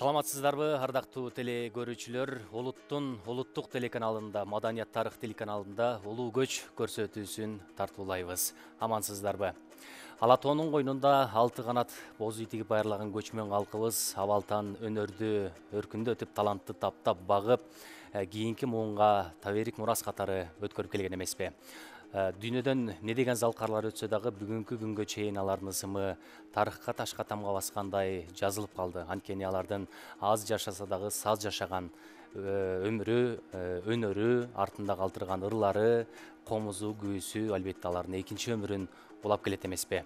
Саламатсыздарбы, ардактуу теле көрүүчүлөр. Улуттук телеканалында, Маданият тарых телеканалында улуу көч көрсөтүүсүн тартуулайбыз. Амансыздарбы. Ала тоонун койнунда 6 канат боз үй тигип байырлаган көчмөн калкыбыз абалтан өнөрдү өркүндөтүп, талантты таптап багып, кийинки муунга таберик мурас катары өткөрүп келген эмеспи. Дүйнөдөн не деген залкарлар өтсө дагы бүгүнкү күнгө чейин алардын ысымы тарыхка ташка тамга баскандай жазылып калды. Анткени алардын аз жашаса дагы саз жашаган өмүрү, өнөрү, артында калтырган ырлары, комузу, күүсү албетте алардын экинчи өмүрүн улап келет эмеспи.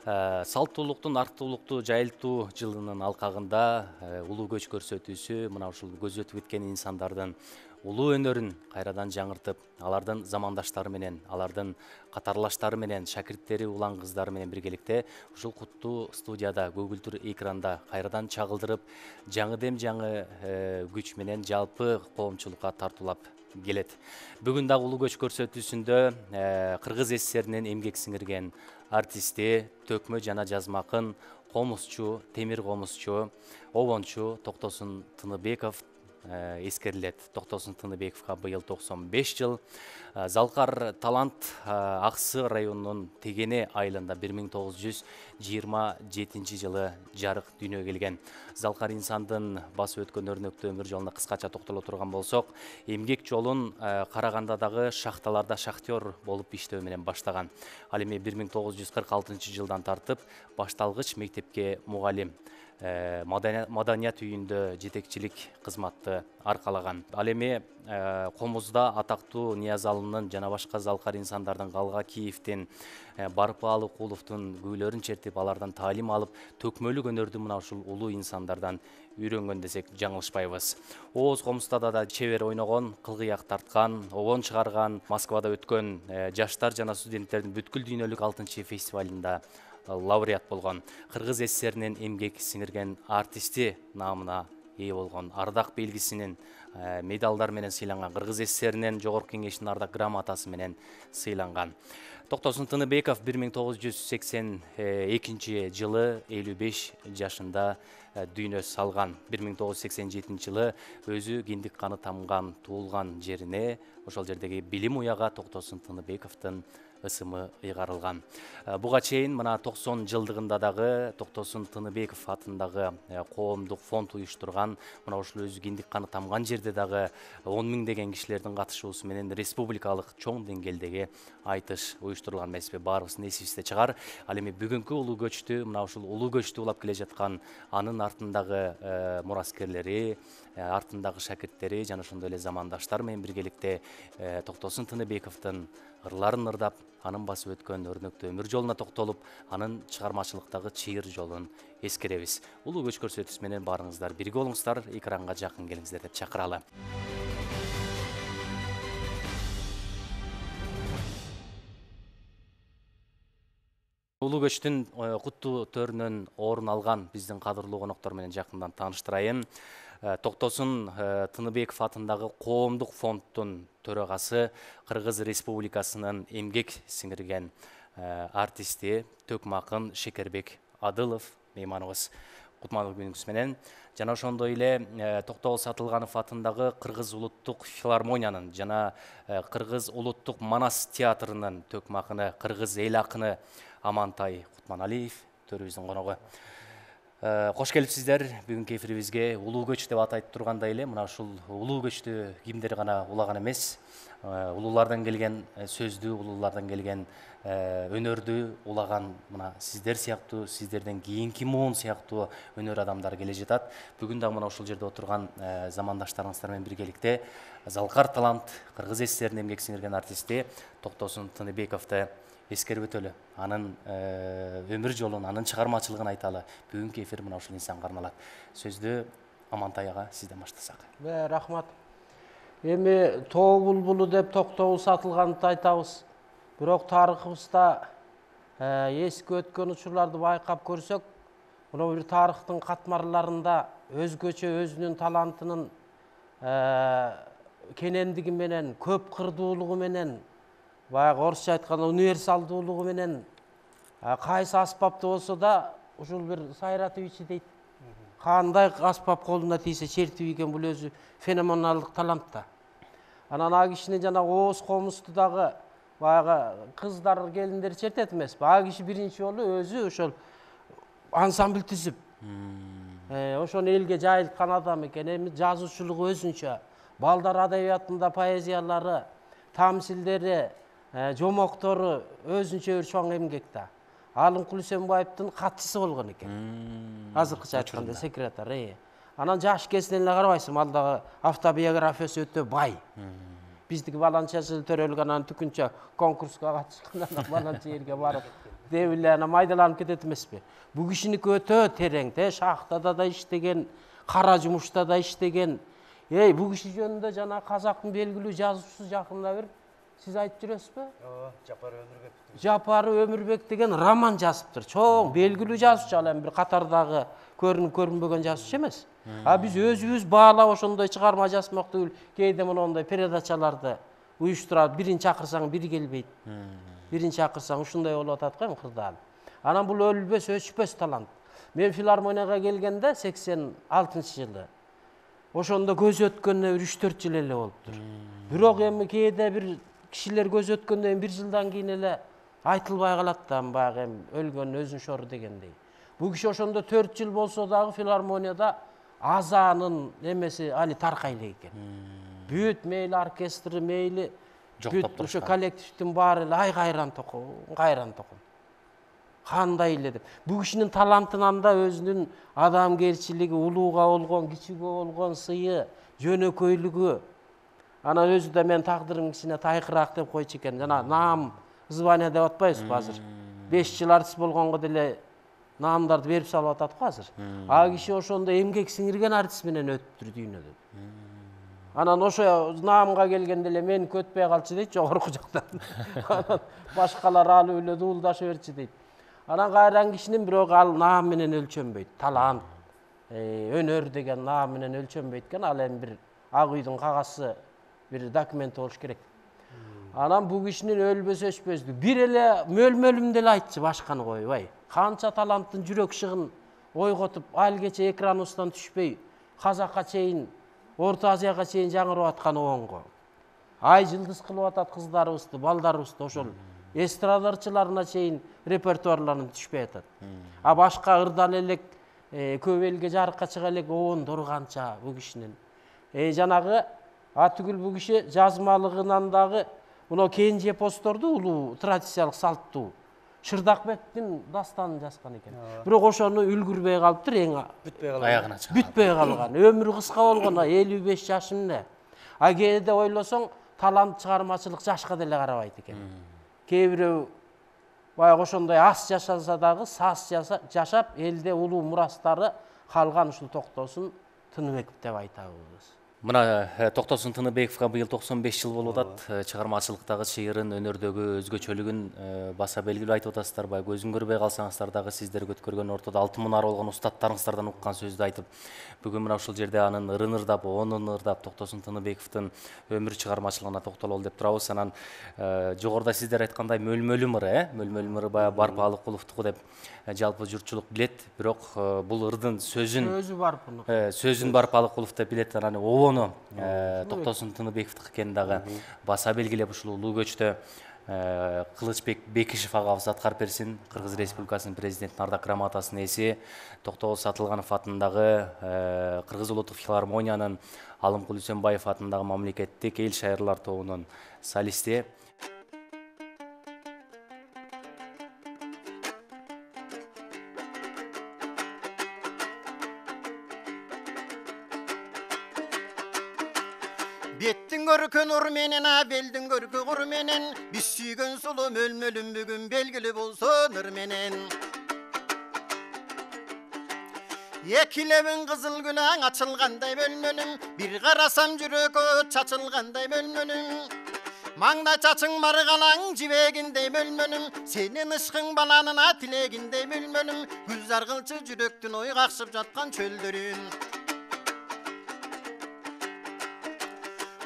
Салттуулуктун, арттуулукту жайылтуу жылынын алкагында улуу көч көрсөтүүсү мына ушул көз өтүп кеткен инсандардын улуу өнөрүн кайрадан жаңыртып, алардын замандаштары менен, алардын катарлаштары менен, шакирттери, улан кыздары менен биргеликте ушул куттуу студияда, көгүлтүр экранда кайрадан чагылдырып, жаңыдем жаңы күч менен жалпы коомчулукка тартуулап келет. Бүгүн дагы улуу көч көрсөтүүсүндө Кыргыз СССРинин эмгек сиңирген артисти, төкмө жана жазма акын, комузчу, темир комузчу, обончу Токтосун Тыныбеков эскерилет. Токтосун Тыныбековго быйыл 95 жыл. Залкар талант Аксы районунун Тегене айылында 1927 жылы жарык дүйнөгө келген. Залкар инсандын басып өткөн өрнөктүү өмүр жолуна кыскача токтоло турган болсок, эмгек жолун Карагандадагы шахталарда шахтер болуп иштөө менен баштаган. Ал эми 1946 жылдан тартып башталгыч мектепке мугалим, Маданият үйүндө жетекчилик кызматты аркалаган. Ал эми комузда атактуу Ниязалынын жана башка залкар инсандардын Галга Киевдин, Барпы Алыкуловдун күүлөрүн чертип, алардан таалим алып, төкмөлүк өнөрдү мына ушул улуу инсандардан үйрөнгөн десек жаңылышпайбыз. Ооз комузда да чебер ойногон, кылгыяк тарткан, обон чыгарган, Москвада өткөн жаштар жана студенттердин бүткүл дүйнөлүк 6 фестивалында лауреат болгон. Кыргыз СССРинин эмгек сиңирген артисти наамына ээ болгон. Ардак белгисинин медалдар менен сыйланган. Кыргыз СССРинин Жогорку Кеңештин ардак грамотасы менен сыйланган. Токтосун Тыныбеков 1982 жылы 55 жашында дүйнө салган. 1987 жылы өзү киндик каны тамган, туулган жерине, ошол жердеги билим уяга Токтосун Тыныбековдун ысымы ыйгарылган. Буга чейин мына 90 жылдыгында дагы Токтосун Тыныбеков атындагы коомдук фонд уюштурган, мына ушул өзү киндик каны тамган жерде дагы 10 миңдеген кишилердин катышуусу менен республикалык чоң деңгээлдеги айтыш уюштурулган эмеспи, баарыбыздын эсибизде чыгар. Ал эми бүгүнкү улуу көчтү, мына ушул улуу көчтү улап келе жаткан анын артындагы мураскерлери, артындагы шакирттери жана ошондой эле замандаштар менен биргеликте Токтосун Тыныбековдун ырларын ырдап, анын басып өткөн өрнөктүү өмүр жолуна токтолуп, анын чыгармачылыктагы чыйыр жолун эскеребиз. Улуу көч көрсөтүүсү менен баарыңыздар бирге болуңуздар, экранга жакын келиңиздер деп чакыралы. Улуу көчтүн куттуу төрүнөн орун алган биздин кадырлуу коноктор менен жакындан тааныштырайын. Токтосун Тыныбеков атындагы коомдук фонддун төрагасы, Кыргыз Республикасынын эмгек сиңирген артисти, төкмө акын Шекербек Адылов мейманыбыз. Кутмандуу күнүңүз менен. Жана ошондой эле Токтогул Сатылганов атындагы Кыргыз улуттук филармониянын жана Кыргыз улуттук Манас театрынын төкмө акыны, Кыргыз эл акыны Амантай Кутманалиев төрүбүздүн коногу. Кош келипсиздер бүгүнкү эфирибизге. Улуу көч деп атайт тургандай эле, мына ушул улуу көчтү кимдер гана улаган эмес, улуулардан келген сөздү, улуулардан келген өнөрдү улаган мына сиздер сыяктуу, сиздерден кийинки муун сыяктуу өнөр адамдары келе жатат. Бүгүн дагы мына ушул жерде отурган замандаштарыңыздар менен биргеликте залкар талант Кыргыз СССРинин эмгек сиңирген артисти Токтосун Тыныбековду эскерип өтөлү. Анын өмүр жолун, анын чыгармачылыгын айталы. Бүгүнкү эфир мына ушул инсанга арналат. Сөздү Амантай ага сизден баштасак. Рахмат. Эми тоо булбулу деп Токтогул Сатылганды айтабыз. Бирок тарыхыбызда эски өткөн учурларды байкап көрсөк, мына бир тарыхтын катмарларында өзгөчө өзүнүн талантынын кенендиги менен, көп кырдуулугу менен, баягы орусча айтканда универсалдуулугу менен кайсы аспапты болсо да ушул бир сайратып ичи дейт. Kандай аспап колуна тийсе чертип ийген бул өзү феноменалдык талант да. Анан а кишини жана Ооз комусту дагы баягы кыздар келиндер чертет эмеспи. А киши биринчи жолу өзү ошол ансамбль түзүп ошону элге жайылткан адам экен. Эми жазуучулугу өзүнчө. Балдар адабиятында поэзиялары, тамсилдери, жомоктору өзүнчө бир чоң эмгек да. Алымкул Үсөнбаевдин катчысы болгон экен. Азыркыча айтканда секретарь. Анан жаш кезинен эле карабайсың, ал дагы автобиографиясы өтө бай. Биздики баланчасы төрөлгөн, анан түкүнчө конкурска катышканда баланча жерге барып, деп эле анан майдаланып кетет эмеспи. Бул кишиники өтө терең, шахтада да иштеген, кара жумушта да иштеген. Бул киши жөнүндө жана казактын белгилүү жазуучусу жакында бир сиз айтып жүрөсүзбү? Жапары Өмүрбек деген роман жазыптыр. Чоң белгилүү жазуучу, ал эми бир катардагы көрүнбөгөн жазуучу эмес. А биз өзүбүз баалап ошондой чыгарма жазмак түгүл, кээде мондай передачаларды уюштурат, бирин чакырсаң бири келбейт. Бирин чакырсаң ушундай болуп атат го эми кырдаал. Анан бул өлбөс, өчпөс талант. Мен филармонияга келгенде 86-жылы. Ошондо көз өткөнүнө 3-4 жыл эле болуптур. Бирок эми кээде бир кишилер көз өткөндөн 1 жылдан кийин эле айтылбай калат да, баягы эми өлгөн өзүн шору дегендей. Бул киши ошондо 4 жыл болсо дагы филармонияда азанын эмеси али таркай элек экен. Бүт мейли оркестры, мейли бүт ошо коллективдин баары эле ай кайран током. Кандай эле деп. Бул кишинин талантынан да өзүнүн адамгерчилиги, улууга болгон, кичиге болгон сыйы, жөнөкөйлүгү. Анан өзү да мен тагдырым кичине тайкыраак деп койчу экен. Жана наам, звание деп атпайбызбы азыр. 5 жыл артист болгонго деле наамдарды берип салып атат го азыр. А киши ошондо эмгек сиңирген артист менен өтүптүр дүйнөдө. Анан ошо наамга келгенде эле мени көтпөй калчы дейт жогорку жактан. Анан башкалар алып эле дуулдаша берчи дейт. Анан кайран кишинин бирок ал наам менен өлчөнбөйт. Талант, өнөр деген наам менен өлчөнбөйт экен. Ал эми бир ак үйдүн кагасы, бир документ болуш керек. Анан бул кишинин өлбөс өчпөздү. Бир эле мөлмөлүмдө эле айтчы, башканы койбой. Канча таланттын жүрөк шыгын ойготуп, ал кече экран устан түшпөй, Казакка чейин, Орто Азияга чейин жаңырып аткан оңго. Ай жылдыз кылып атат кыздарыбызды, балдарыбызды, ошол эстрадарчыларына чейин репертуарларын түшпөй атат. А башка ырдал элек, көп элге жарыкка чыга элек оондор канча бул кишинин. Жанагы түгүл бул киши жазмалыгынан дагы мына Кенже эпосторду улуу традициялык салттуу Шырдакбектин дастанын жазган экен. Бирок ошону үлгүрбөй калыптыр, аягына чыгып. Бүтпөй калган. Өмүрү кыска болгон, 55 жашында. А кээде ойлосоң, талант чыгармачылык жашка деле карабайт экен. Кээ бирөө баягы ошондой аз жашаса дагы саз жашап, элде улуу мурастары калган ушул Токтосун Тыныбеков деп айтабыз. Мына Токтосун Тыныбековго быйыл 95 жыл болуп атат. Чыгармачылыктагы чыйырын, өнөрдөгү өзгөчөлүгүн баса белгилүү айтып атасыздар. Баягы көзүн көрбөй калсаңыздар дагы сиздер өткөргөн ортодо алтын мунар болгон устаттарыңыздардан уккан сөздү айтып, бүгүн мына ушул жерде анын ырын ырдап, оонун ырдап, Токтосун Тыныбековдун өмүр чыгармачылыгына токтололу деп турабыз. Анан жогоруда сиздер айткандай мөлмөлүм ыры, мөлмөлүм ыры баягы Барпаалык Куловдуку деп жалпы журтчулук билет. Бирок бул ырдын сөзүн Барпаалык Кулов деп билет. Анан Токтосун Тыныбековдук экенин дагы баса белгилеп ушул улуу көчтө Кылычбек Бекишев агабыз аткарып берсин. Кыргыз Республикасынын президентинин ардак грамотасынын ээси, Токтогул Сатылганов атындагы Кыргыз улуттук филармониянын, Алымкул Үсөнбаев атындагы мамлекеттик эл шайырлар тобунун солисти. Беттің көркін ұр менен, белдің көркі құр менен, біз сүйген сұлу мөлмөлім бүгін белгілі болсын ыр менен. Екілебін қызыл гүлаң açılғандай бөлмөнүм, бір қарасам жүрек от чачылғандай бөлмөнүм. Маңда чачың марғалаң жібегіндей бөлмөнүм, сенен ышқың баланына тілегіндей бөлмөнүм, гүлзар қылчы жүректің ой қақшып жатқан чөлдөрүн.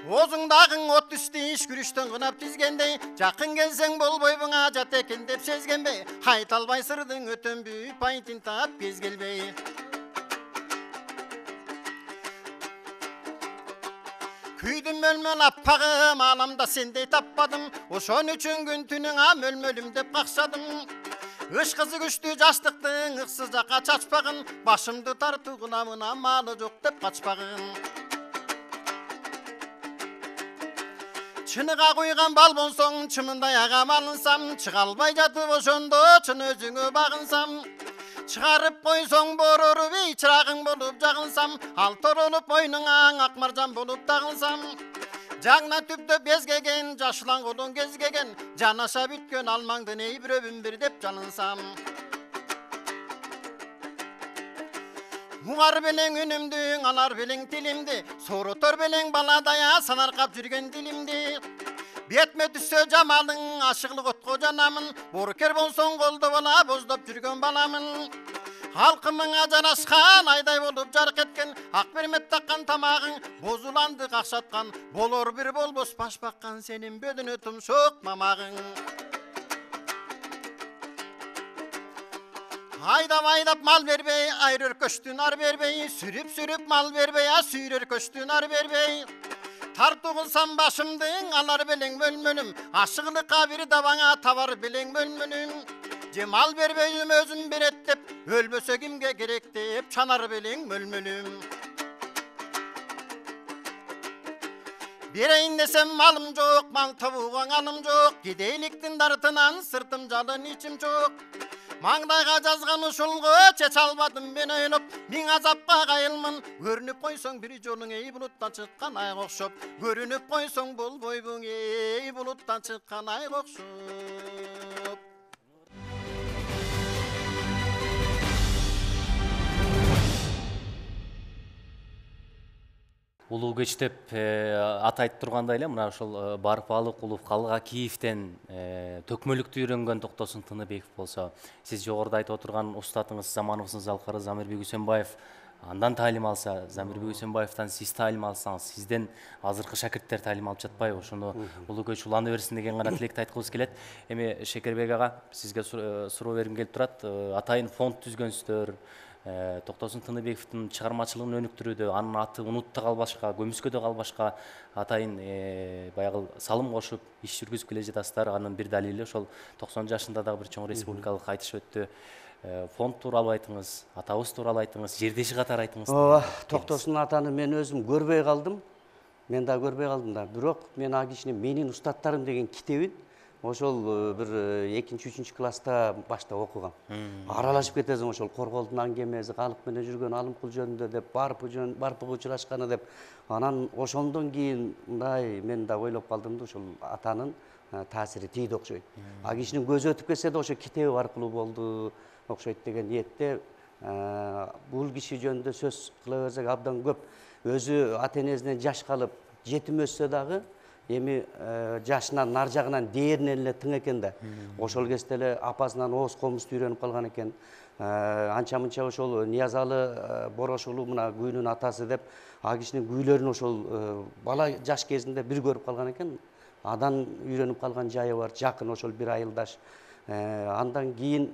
Озуңдағың от түсті іш күріштің ғынап тізгендей, жақын келсең болбой бұңа жат екен деп сезгенбей, қайталбай сырдың өтін бүй пайтын тап кез келбей. Küydüm mölmöl appağım alamda sendey tappadım. Oşon üçün gün tünün mölmölüm dep kaksadım. Işkızı güçtü jaştıktın ıksız jaka çaçpagın. Başımdı tartuğunamına malı jok dep kaçpagın. Çınıga kuygan balbon soň çımınday agam alınsam. Çıgalbay jatıp oşondo çın özüňe bagınsam. Çıgarıp koysoň borurup çıragın bolup jagınsam. Altor olup boynuňa akmarjan bolup tagılsam. Jagna tüptö bezgegen, jaşlan kolun gezgegen. Janaşa bütkön almaňdan ey biröbüm bir dep janınsam. Muğar belen önümdüň, alar belen tilimdi. Sorutor belen baladaya sanarkap jürgen dilimdi. Betme düşsö jamalyň, aşyklyk otgo janamyn. Borker bolsoň golda bola bozdap jürgen balamyn. Halkymyňa jaraşkan ayday bolup jark etken. Ak bermet takkan tamagyň, bozulandy kakşatkan. Bolor bir bolbos baş bakkan, senin bödüne tumşok mamagyň. Aydap mal berbey, ayrır köştün ar berbey. Sürüp mal berbey, sürür köştün ar berbey. Tartuğulsam başımdın, alar belen bölmönüm. Aşıqlıqa bir dabaňa tabar belen bölmönüm. Cemal berbeyim özüm beret dep, ölbösö kimge gerek dep, çanar belen bölmönüm. Bereyin desem malım jok, mal tavuğan alım jok. Gideyliktin dartınan sırtım jalın içim jok. Mangdayga жазган ушулго чеч албадым мен ойлоп, миң азапка кайылмын. Көрүнүп койсоң бир жолуң эй булуттан чыккан айга окшоп. Көрүнүп койсоң болбойбуң эй булуттан чыккан айга окшоп. Улуу көч деп ат айтып тургандай эле мына ошол Барпалык Улув Калга Киевден төкмөлүктү үйрөнгөн Токтосун Тыныбеков болсо, сиз жогоруда айтып отурган устатыңыз заманыбыздын залкары Замирбек Үсөнбаев андан таалим алса, Замирбек Үсөнбаевтан сиз таалим алсаңыз, сизден азыркы шакирттер таалим алып жатпайбы? Ошону улуу көч улана берсин деген гана тилекти айткыбыз келет. Эми Шекербек ага, сизге суроо бергим келип турат. Атайын фонд түзгөнсүздөр, Токтосун Тыныбековдун чыгармачылыгын өнүктүрүүдө, анын аты унутта калбашка, көмүскөдө калбашка атайын баягы салым кошуп иш жүргүзүп келе жатасыздар. Анын бир далили ошол 90 жашында дагы бир чоң республикалык айтыш өттү. Фонд тууралуу айтыңыз, атабыз тууралуу айтыңыз, жердеши катары айтыңыз. Ооба, Токтосун атаны мен өзүм көрбөй калдым. Мен да көрбөй калдым да. Бирок мен ал кишини менин устаттарым деген китебин ошол бир 2-3 класста башта окугам. Аралашып кетесиң ошол Корголдун аңгемеси, калык менен жүргөн Алымкул жөнүндө деп, барпыга учурашканы деп. Анан ошондон кийин мындай мен да ойлоп калдым да, ошол атанын таасири тийди окшойт. А кишинин көзү өтүп кетсе да ошо китеби аркылуу болду окшойт деген ниетте. Бул киши жөнүндө сөз кыла берсек абдан көп. Өзү ата энесинен жаш калып, жетим өссө дагы эми жашынан нар жагынан дээринен эле тың экен да. Ошол кезде эле апасынан ооз комузду үйрөнүп калган экен. Анча мынча ошол Ниязалы Борошулуу мына күйүнүн атасы деп, а кишинин күүлөрүн ошол бала жаш кезинде бир көрүп калган экен. Адан үйрөнүп калган жайы бар, жакын ошол бир айылдаш. Андан кийин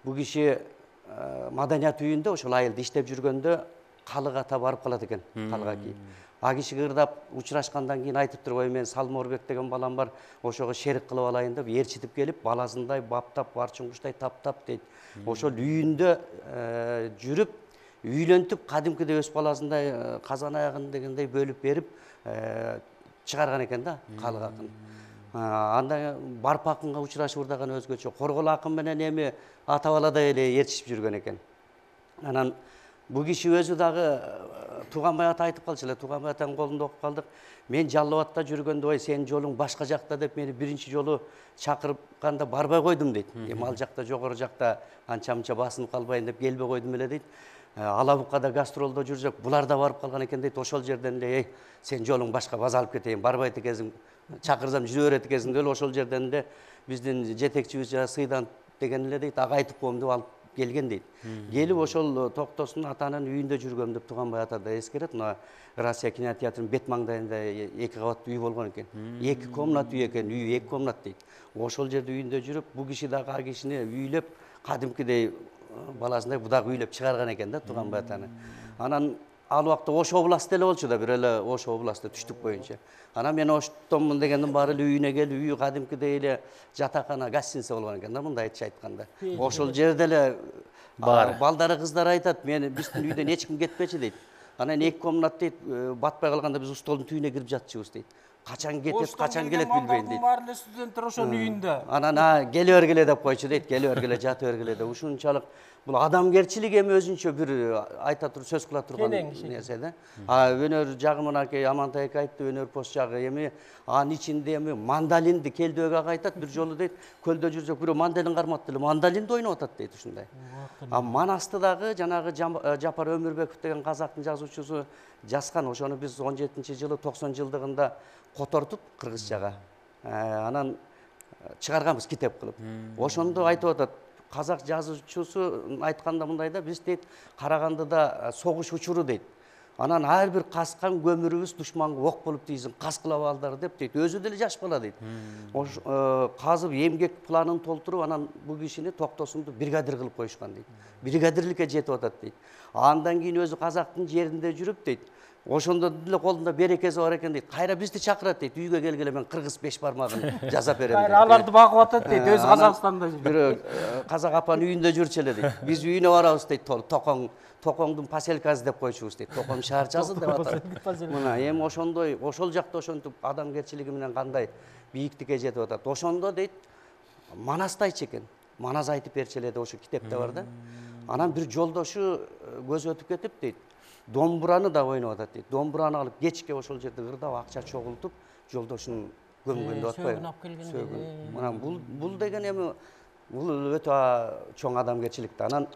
бул киши маданият үйүндө ошол айылда иштеп жүргөндө Калыгата барып калат экен, Калгаки. А киши кырдап учурашкандан кийин айтып турбайбы, мен Салморбек деген балам бар, ошого шерик кылып алайын деп ээрчитип келип, баласындай баптап, барчынгучтай таптап дейт. Ошол үйүндө жүрүп, үйлөнтүп, кадимкидей өз баласындай казан аягын дегендей бөлүп берип чыгарган экен да Калыгакын. Анда Барпы акынга учурашып урдаган өзгөчө. Коргол акын менен эми ата баладай эле ээрчишип жүргөн экен. Анан бул киши өзү дагы Туганбай ата айтып калчу эле, Туганбай атанын колунда окуп калдык. Мен Жалал Абадта жүргөндө, ой, сенин жолуң башка жакта деп мени биринчи жолу чакырганда барбай койдум дейт. Эми ал жакта жогору жакта анча-мынча басынып калбайын деп келбей койдум эле дейт. Алабуккада гастролдо жүрсөк, булар да барып калган экен дейт. Ошол жерден эле, эй, сен жолуң башка, баз алып кетейин, барбайт экенсиң, чакырсам жүрө берет экенсиң деп ошол жерден эле биздин жетекчибиз Сыйдан деген эле дейт, ага айтып коем деп алып келген дейт. Келип ошол Токтосун атанын үйүндө жүргөм деп Туганбай ата да эскерет. Мына Россия кинотеатрынын бет маңдайында 2 кабаттуу үй болгон экен. 2 комнат үй экен, үй 2 комнат дейт. Ошол жерде үйүндө жүрүп, бул киши дагы а кишини үйлөп, кадимкидей баласындай будак үйлөп чыгарган экен да Туганбай атаны. Анан ал убакта Ош областы эле болчу да, бир эле Ош областы түштүк боюнча. Анан мен Оштомун дегендин баары эле үйүнө келип, үйү кадимкидей эле жатакана, гостиница болгон экен да, мындайча айтканда. Ошол жерде эле балдары кыздары айтат, мен биздин үйдөн эч ким кетпечи дейт. Анан 2 комнат дейт, батпай калганда биз столдун түбүнө кирип жатчыбыз дейт. Качан кетет, качан келет билбейм дейт. Баары эле студенттер ошонун үйүндө. Анан келе бергиле деп койчу дейт, келе бергиле, жата бергиле деп. Ушунчалык бул адамгерчилик эми өзүнчө бир айта туруп сөз кыла турган нерсе да. Өнөр жагы мынакей Амантай ака айтты, өнөр пост жагы эми анын ичинде эми мандалинди Келдебек ага айтат, бир жолу дейт, көлдө жүрсөк бирөө мандалин кармап эле мандалинди ойноп атат дейт ушундай. Манасты дагы жанагы Жапар Өмүрбеков деген казактын жазуучусу жазган, ошону биз 17-жылы 90 жылдыгында котортуп кыргызчага. Анан чыгарганбыз китеп кылып. Ошондо айтып атат, казак жазуучусу айтканда мындай да, биз дейт Карагандыда согуш учуру дейт. Анан ар бир каскан көмүрүбүз душманга ок болуп тийсин, каскылап алдар деп дейт. Өзү деле жаш бала дейт. Казып эмгек планын толтуруп, анан бул кишини Токтосунду бригадир кылып коюшкан дейт. Бригадирликке жетип атат дейт. Андан кийин өзү казактын жеринде жүрүп дейт. Ошондо деле колунда берекеси бар экен дейт. Кайра бизди чакырат дейт. Үйгө келгеле мен кыргыз 5 бармагын жасап берем дейт. Кайра аларды багып атат дейт. Өзү Казакстанда жүрүп. Бир казак апанын үйүндө жүрчү эле дейт. Биз үйүнө барабыз дейт. Токоңдун поселкасы деп койчубуз дейт. Токоң шаарчасы деп атат. Мына эми ошондой, ошол жакта ошентип адамгерчилиги менен кандай бийиктикке жетип атат. Ошондо дейт Манасты айтчу экен. Манас айтып берчү эле деп ошо китепте бар да. Анан бир жолдошу көз өтүп кетип дейт. Домбураны да ойноп атат дейт. Домбураны алып кечке ошол жерде ырдап акча чогултуп, жолдошун көмгөн деп атпайбы? Сөгүн. Мына бул деген эми бул өтө чоң адамгерчилик да. Анан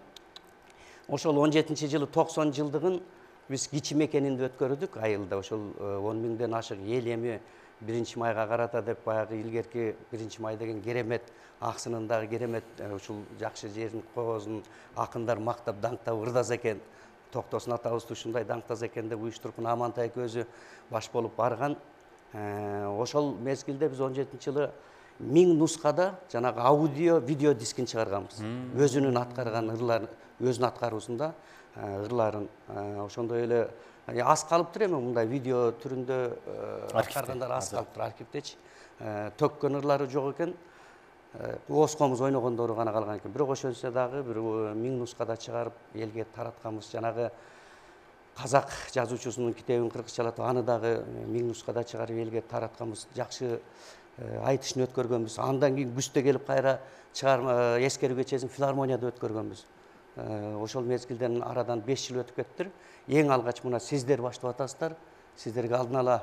ошол 17-жылы 90 жылдыгын биз кичи мекенинде өткөрдүк айылда. Ошол 10 миңден ашык эл эми 1 майга карата деп баягы илгерки 1 май деген керемет, аксынындагы керемет ушул жакшы жерин, коозун акындар мактап, даңктап ырдаса экен. Токтосун атабызды ушундай даңктаса экен деп уюштуруп, Амантай өзү баш болуп барган. Ошол мезгилде биз 17-жылы 1000 нускада жанагы аудио, видео дискин чыгарганбыз. Өзүнүн аткарган ырларын, өзүнүн аткаруусунда ырларын. Ошондой эле аз калыптыр эми мындай видео түрүндө аткаргандар аз калыптыр архивдечи. Төккөн ырлары жок экен. Оз комуз ойногондору гана калган экен. Бирок ошончо дагы бир 1000 нускада чыгарып элге таратканбыз. Жанагы казак жазуучусунун китебин кыргызчалатып, аны дагы 1000 нускада чыгарып элге таратканбыз. Жакшы айтышын өткөргөнбүз. Андан кийин күздө келип кайра чыгарма эскерүү кечесин филармонияда өткөргөнбүз. Ошол мезгилден арадан 5 жыл өтүп кеттир. Эң алгач мына сиздер баштап атасыздар. Сиздерге алдын ала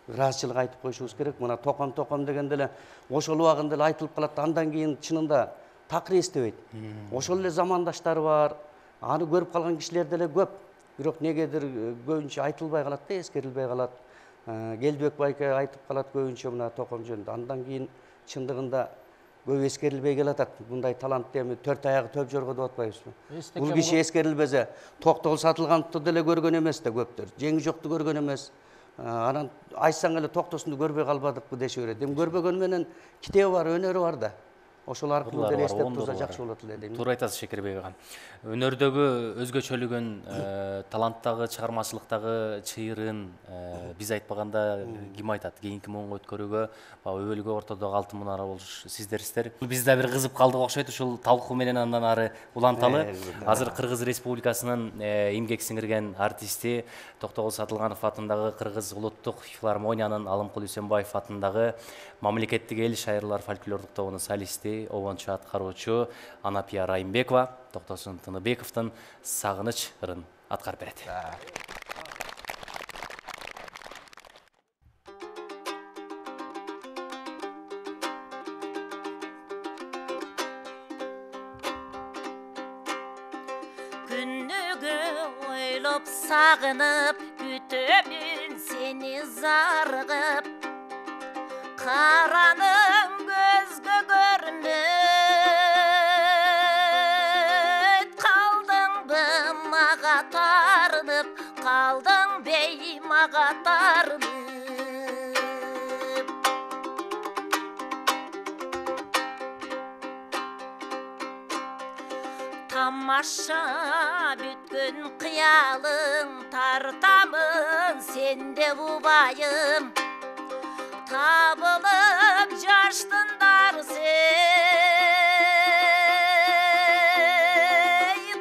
ыраазычылык айтып коюшубуз керек. Мына током дегенде эле ошол убагында эле айтылып калат. Андан кийин чынында такыр эстебейт. Ошол эле замандаштары бар. Аны көрүп калган кишилер деле көп. Бирок негедир көбүнчө айтылбай калат да, эскерилбей калат. Келдибек байке айтып калат көбүнчө мына током жөнүндө. Андан кийин чындыгында көп эскерилбей келатат. Мындай талантты эми 4 аягы төп жорго деп атпайбызбы? Бул киши эскерилбесе, Токтогул Сатылгановду деле көргөн эмес да көптөр. Жеңи жокту көргөн эмес. Анан айтсаң эле Токтосунду көрбөй калбадыкпы деши берет. Эми көрбөгөн менен китеби бар, өнөрү бар да. Ошол аркылуу деле эстеп турса жакшы болот эле дейм. Туура айтасыз Шекербек ага. Өнөрдөгү өзгөчөлүгүн, таланттагы, чыгармачылыктагы чыйырын биз айтпаганда ким айтат? Кийинки моңго өткөрүүгө, өбөлгө ортодогу алтын мунара болуш сиздерсиздер. Биз да бир кызып калдык окшойт ушул талкуу менен андан ары уланталы. Азыр Кыргыз Республикасынын эмгек сиңирген артисти, Токтогул Сатылганов атындагы Кыргыз улуттук филармониянын, Алымкул Үсөнбаев атындагы мамлекеттик эл шайырлар фольклордук тобунун солисти, обончу аткаруучу Анапия Райымбекова Токтосун Тыныбековдун Сагыныч ырын аткарып берет. Күнүгө ойлоп сагынып, күтөмүн сени заргып, караның көзгө көрүнөт, калдыңбы мага тарынып, калдың бей мага тарынып. тамаша бүткөн қиялың, тартамын сенде убайым, табылып жаштындар сей,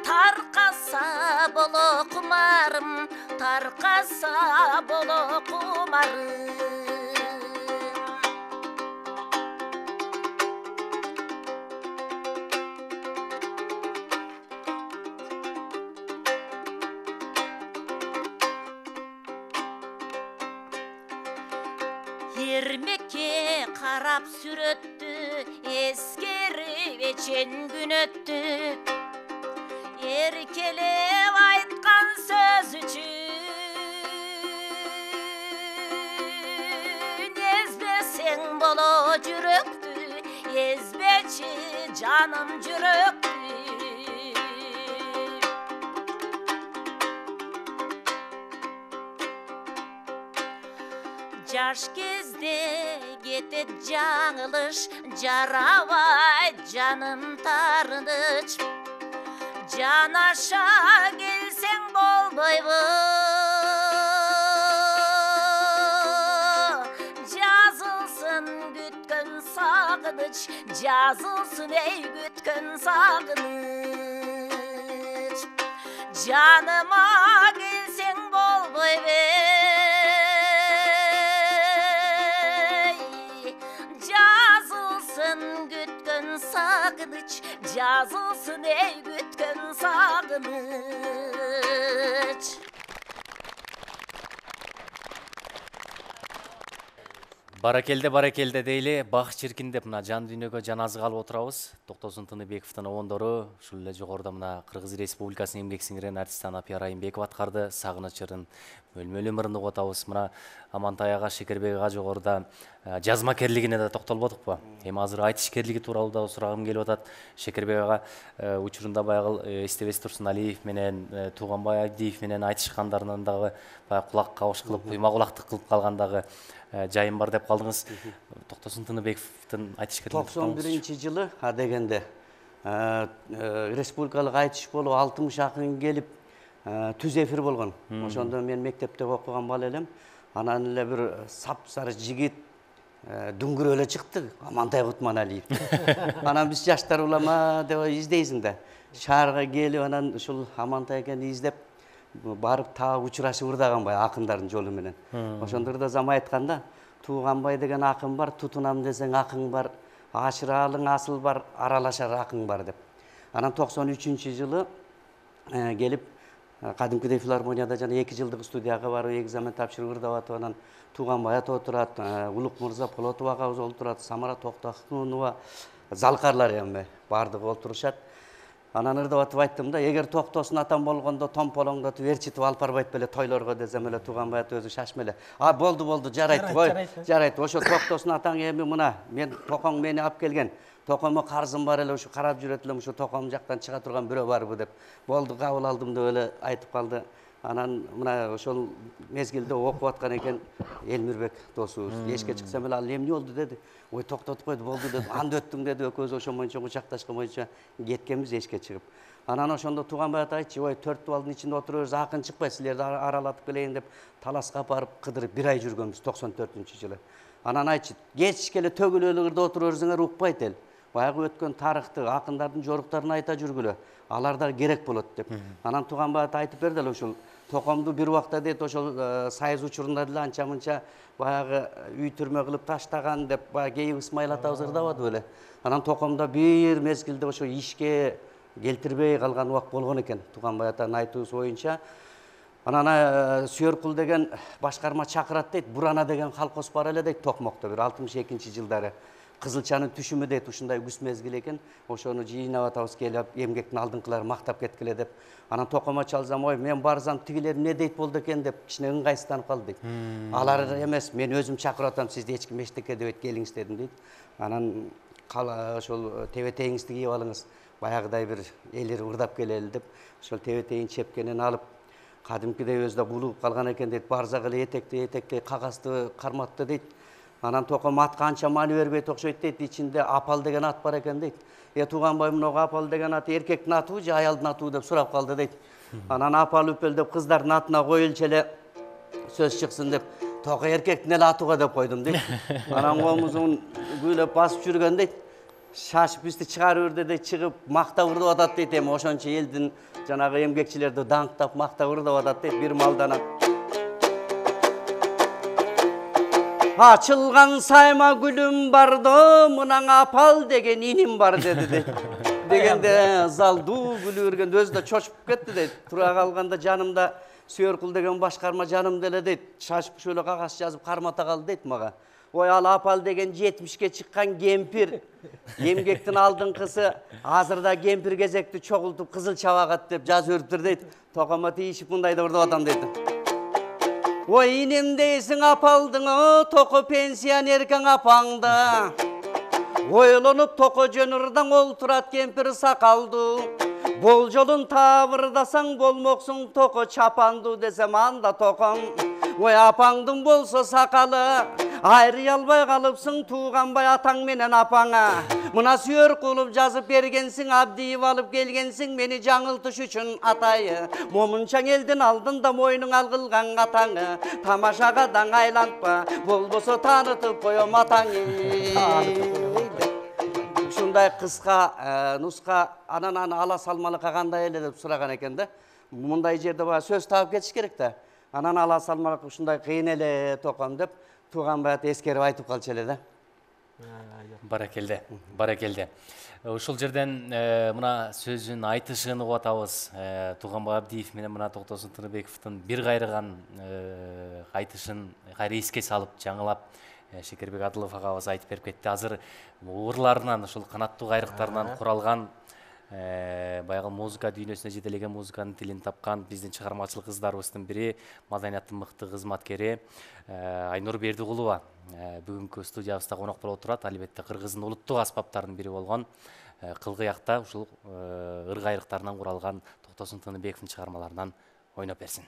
тарқаса боло құмарым, тарқаса боло құмарым. Ермекке қарап сүрөттү, ескеріп ечен күн өттү. Еркелеп айтқан сөз үшін, езбесең боло жүрөктү, езбечи жаным жүрөктү. Жаш кезде кетет жаңылыш, жарабай жаным тарыныч. Жанаша келсең болбойбу, жазылсын күткөн сагыныч, жазылсын ей күткөн сагыныч. Жаныма келсең болбойбу, күткөн сагыныч, жазылсын ей күткөн сагыныч. Баракелде дейли, бак чиркиндеп мына жан дүйнөгө жаназы калып отурабыз. Токтосун Тыныбековдун обондору, ушул эле жогоруда мына Кыргыз Республикасынын эмгек сиңирен артист Анапия Райымбеков аткарды. Сагыныч ырын мөлмөл өмүрүн угуп атабыз. Мына Амантай ага, Шекербек ага жогоруда жазмакерлигине да токтолбодукпу? Эми азыр айтышкерлиги тууралуу да сурагым келип атат. Шекербек ага учурунда баягы Эстебес Турсуналиев менен Тууганбай Абдиев менен айтышкандарынан дагы баягы кулак кабыш кылып, куйма кулактык кылып калгандагы жайым бар деп калдыңыз. Токтосун Тыныбековдун айтышкерлиги 91-жылы дегенде республикалык айтыш болуп 60 акын келип түз эфир болгон. Ошондо мен мектепте окуган бала элем. Анан эле бир сап-сары жигит дүңгүрө эле чыкты, Амантай Кутманалиев. Анан биз жаштар улама деп издейсиң да. Шаарга келип анан ушул Амантай экени издеп барып таа учурашып ырдаган бай акындардын жолу менен. Ошондордо зам айтканда, Тууганбай деген акын бар, тутунам десең акың бар, ашыралың асыл бар, аралашар акың бар деп. Анан 93-жылы келип кадимкидей филармонияда жана 2 жылдык студияга барып экзамен тапшырып ырдап атып, анан Тууганбай ата отурат, Улук мырза Полотов агабыз отурат, Самара Токтохунова, залкарлар эми бардыгы отурушат. Анан ырдап атып айттым да, эгер Токтосун атам болгондо томполоңдотуп ээрчитип алып барбайт беле тойлорго десем эле Тууганбай ата өзү шашып эле. Болду, жарайт, жарайт. Ошо Токтосун атаң эми мына мен токоң мени алып келген. Токомо карзым бар эле, ушу карап жүрөт элем, ушу током жактан чыга турган бирөө барбы деп. Болду, кабыл алдым деп эле айтып калды. Анан мына ошол мезгилде окуп аткан экен Элмирбек досубуз. Эшикке чыксам эле ал эмне болду деди. Ой, токтотуп койду, болду деди. Анда өттүң деди, экөөбүз ошо боюнча кучакташкан боюнча кеткенбиз эшикке чыгып. Анан ошондо Тууганбай ата айтчы, ой, 4 балдын ичинде отуруп акын чыкпайт, силерди аралатып келейин деп таласка апарып кыдырып 1 ай жүргөнбүз 94-жылы. Анан айтчы, кечке эле төгүлөлү ырда отуруп берсеңер укпайт эл. Баягы өткөн тарыхты, акындардын жоруктарын айта жүргүлө. Алар да керек болот деп. Анан Тууганбай ата айтып берди эле ушул токомду бир убакта дейт ошол сайыз учурунда деле анча-мынча баягы үй түрмө кылып таштаган деп баягы Кейип Исмайыл атабыз ырдабады беле. Анан токомдо бир мезгилде ошо ишке келтирбей калган убак болгон экен. Тууганбай атанын айтуусу боюнча. Анан Сүйөркул деген башкарма чакырат дейт. Бурана деген колхоз бар эле дейт Токмокто бир 62-жылдары. Кызылчанын түшүмү дейт ушундай күз мезгил экен. Ошону жыйнап атабыз келип, эмгектин алдыңкылары мактап кеткиле деп. Анан токомо чалсам, ой, мен барсам тигилер эмне дейт болду экен деп кичине ыңгайсызданып калды дейт. Алар эмес, мен өзүм чакырып атам, сизди эч ким эчтеке дебейт, келиңиз дедим дейт. Анан ошол тебетегиңизди кийип алыңыз, баягыдай бир элир ырдап келели деп, ошол тебетегин чепкенин алып, кадимкидей өзү да булугуп калган экен дейт. Барзак эле этектей кагазды карматты дейт. Анан током ат канча маны бербейт окшойт дейт, ичинде апал деген ат бар экен дейт. Тууганбай мынау апал деген ат эркектин атыбы же аялдын атыбы деп сурап калды дейт. Анан апал үпөлдөп кыздардын атына коюлчу эле сөз чыксын деп, токо эркектин эле атууга деп койдум дейт. Анан комузун күйлөп басып жүргөн дейт. Шашып бизди чыгарып үрдө дейт, чыгып мактап ырдап атат дейт. Эми ошончо элдин жанагы эмгекчилерди даңктап мактап ырдап атат дейт. Бир малданат Açılgan sayma gülüm bardo, mınan apal degen inim var dedi de. Degende zal duu gülürgen özü de çoşup ketti de. Tura kalganda canımda Sörkül degen başkarma canım dele deyt. Şaşıp şöyle kakas yazıp karmata kaldı deyt maga. Oy al apal degen 70'ke çıkkan gempir. Emgektin aldın kızı. Hazırda gempir gezekti çoğultup kızıl çavagat deyip jaz örüptür deyt. Tokamatı işip bundayda orada adam deyt. Oy inem deysin apaldın o toku pensiyonerken apаңda. Oylanıp toku jönürden olturat kempir sakaldı. Bol jolun tavırdasan bolmoksun toku çapandı desem anda tokum. Oy apаңdın bolsa sakalı. Ayrı albay kalıpsın tuğanbay ataң menen apаңa. Mına sör kulup жазып bergensin abdiyip alıp gelgensin meni жаңылтыш üçün atayı. Momunçaң elden aldın da moynun algılgan ataڭı. Tamaşaga daң aylanpa bolboso tanıtıp koyom ataڭı. Ушундай кыска нуска анан ала салмалыкка кандай эле деп сураган экен да. Мындай жерде баа сөз таап кетиш керек да. Анан ала салмалык ушундай кыйын эле током деп Туганбай эскерип айтып калчу эле да. Баракелде, баракелде. Ушул жерден мына сөзүн айтышын угуп атабыз. Туганбай Абдиев менен мына Токтосун Тыныбековдун бир кайрыган айтышын кайра эске салып, жаңылап Шекербек Адылов агабыз айтып берип кетти. Азыр уурларынан, ушул канаттуу кайрыктарынан куралган баягы музыка дүйнөсүнө жетелеген музыканын тилин тапкан биздин чыгармачылык кыздарыбыздын бири, маданияттын мыкты кызматкери Айнур Бердигулова бүгүнкү студиябызда конок болуп турат. Албетте кыргыздын улуттук аспаптарынын бири болгон кылгыякта ушул ыр кайрыктарынан куралган Токтосун Тыныбековдун чыгармаларынан ойноп берсин.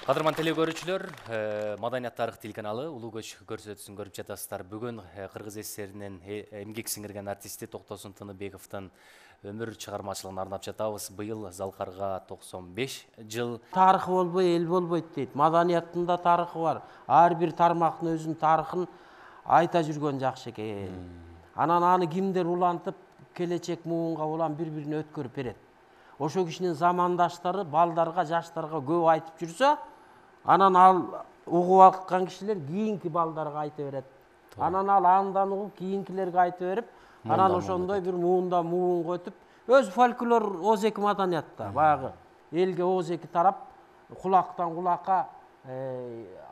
Кадырман теле көрүүчүлөр, Маданият тарых телеканалы Улуу көч көрсөтүүсүн көрүп жатасыздар. Бүгүн Кыргыз СССРинин эмгек сиңирген артисти Токтосун Тыныбековдун өмүр чыгармачылыгын арнап жатабыз. Быйыл Залкарга 95 жыл. Тарыхы болбой эл болбойт дейт. Маданияттын да тарыхы бар. Ар бир тармактын өзүнүн тарыхын айта жүргөн жакшы экен. Анан аны кимдер улантып, келечек муунга улам бири-бирине өткөрүп берет. Ошо кишинин замандаштары балдарга, жаштарга көп айтып жүрсө, анан ал угуп аккан кишилер кийинки балдарга айта берет. Анан ал андан угуп кийинкилерге айта берип, анан ошондой бир муундан муунга өтүп, өз фольклор ооз-эки маданиятта, баягы элге ооз-эки тарап, кулактан кулакка,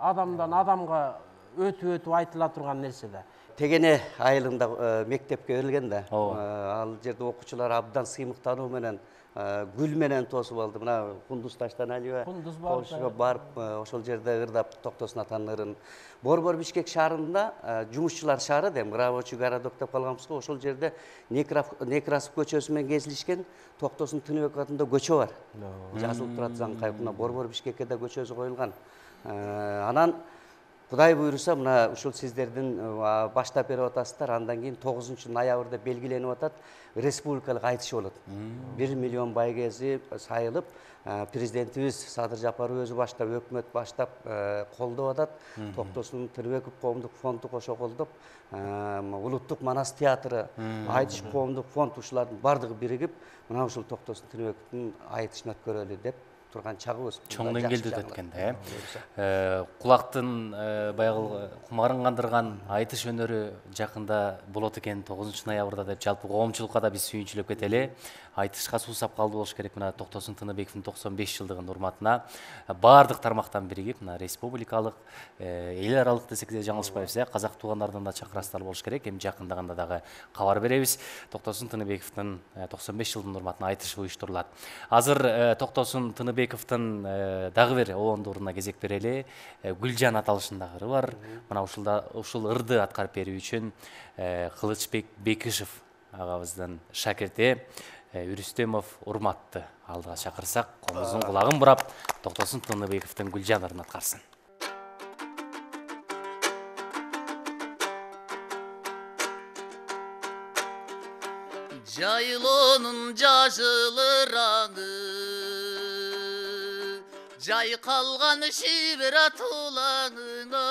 адамдан адамга өтүп айтыла турган нерсе да. Тегене айылында мектепке берилген да. Ал жерде окуучулар абдан сыймыктануу менен гүл менен тосуп алды. Мына Кундуз таштан алыба. Кундуз барып ошол жерде ырдап Токтосун атанын ырын. Борбор Бишкек шаарында жумушчулар шаары деп рабочий городок деп калганбыз го. Ошол жерде Некрасов көчөсү менен кесилишкен Токтосун Тыныбеков атында көчө бар. Жазылып турат заңкай. Мына Борбор Бишкекке да көчөсү коюлган. Анан Кудай буйруса, мына ушул сиздердин баштап берип атасыздар. Андан кийин 9-ноябрда белгиленип атат, республикалык айтыш болот. 1 миллион байгези сайылып, президентибиз Садыр Жапаров өзү баштап, өкмөт баштап колдоп атат. Токтосун Тыныбеков коомдук фонду кошо колдоп, Улуттук Манас театры, айтыш коомдук фонд ушулардын бардыгы биригип, мына ушул Токтосун Тыныбековдун айтышын өткөрөлү деп турган чагыбыз. Чоң деңгээлде өтөт экен да. Кулактын баягы кумарын кандырган айтыш өнөрү жакында болот экен 9-ноябрда деп жалпы коомчулукка да биз сүйүнчүлөп кетели. Айтышка суусап калды болуш керек. Мына Токтосун Тыныбековдун 95 жылдыгын урматына бардык тармактан биригип, мына республикалык, эл аралык десек де жаңылышпайбыз, казак туугандардан да чакырастар болуш керек. Эми жакындаганда дагы кабар беребиз. Токтосун Тыныбековдун 95 жылдын урматына айтыш уюштурулат. Азыр Токтосун Тыныбековдун дагы бир обондууруна кезек берели. Гүлжан аталышындагы ыры бар. Мына ушул ырды аткарып берүү үчүн Кылычбек Бекишев агабыздын шакирти Үрүстөмов Урматты алдыга чакырсак, комуздун кулагын бурап, Токтосун Тыныбековдун Гүлжан ырын аткарсын. Жайлонун жажылыраңы, жайкалган шибер атуулаңына,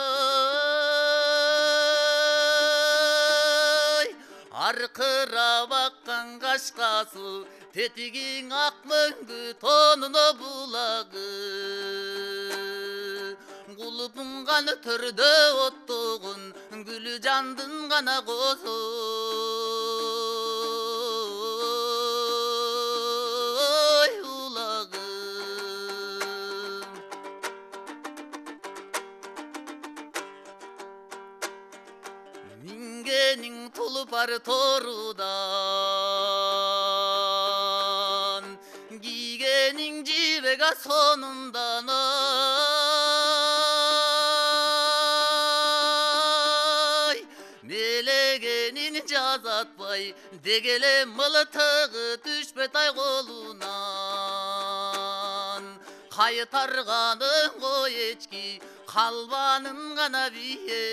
аркырап аккан кашкасу, тетигиң ак мөңгү тонуна булагы. Кулупун гана төрдө оттогун, гүлү жандын гана козу. Мингенин тулпар торудан, кийгенин жибега сонундан ай, мелегенин жазатпай, дегеле мылтыгы түшпөт ай колунан. Кайтарганын кой эчки, калбанын гана бие.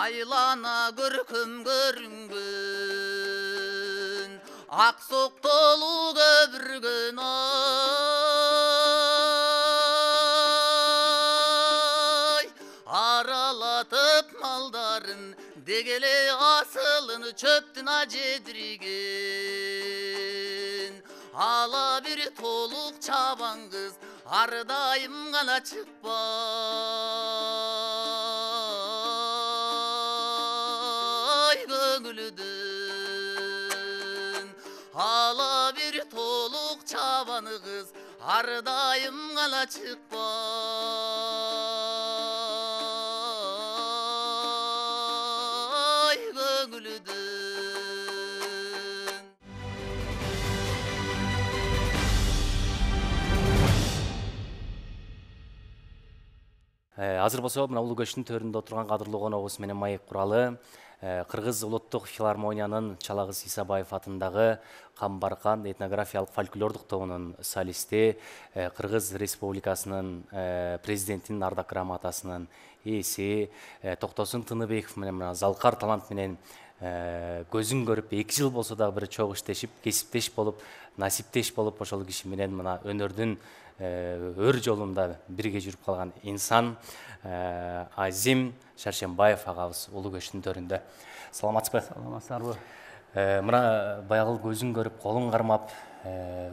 Айлана көркөм көрүнгөн, ак соктолу көбүргөн ай, аралатып малдарын, дегеле асылын чөптүн ажедирген. Ала бир толук чабан кыз, ар дайым гана чыкпай көңүлүдөн. Ала бир толук чабан кыз, ар дайым гана чыкпай көңүлүдөн. Азыр болсо мына улуу көчтүн төрүндө отурган кадырлуу коногубуз менен маек куралы Кыргыз улуттук филармониянын Чалагыз Исабаев атындагы Камбаркан этнографиялык фольклордук тобунун солисти, Кыргыз Республикасынын президентинин ардак грамотасынын ээси Токтосун Тыныбеков менен мына залкар талант менен көзүн көрүп 2 жыл болсо дагы бир чогуу иштешип, кесиптеш болуп, насиптеш болуп ошол киши менен мына өнөрдүн өр жолунда бирге жүрүп калган инсан Азим Шаршембаев агабыз улуу көчтүн төрүндө. Саламатсызбы? Саламатсыздарбы? Мына баягы көзүн көрүп, колун кармап,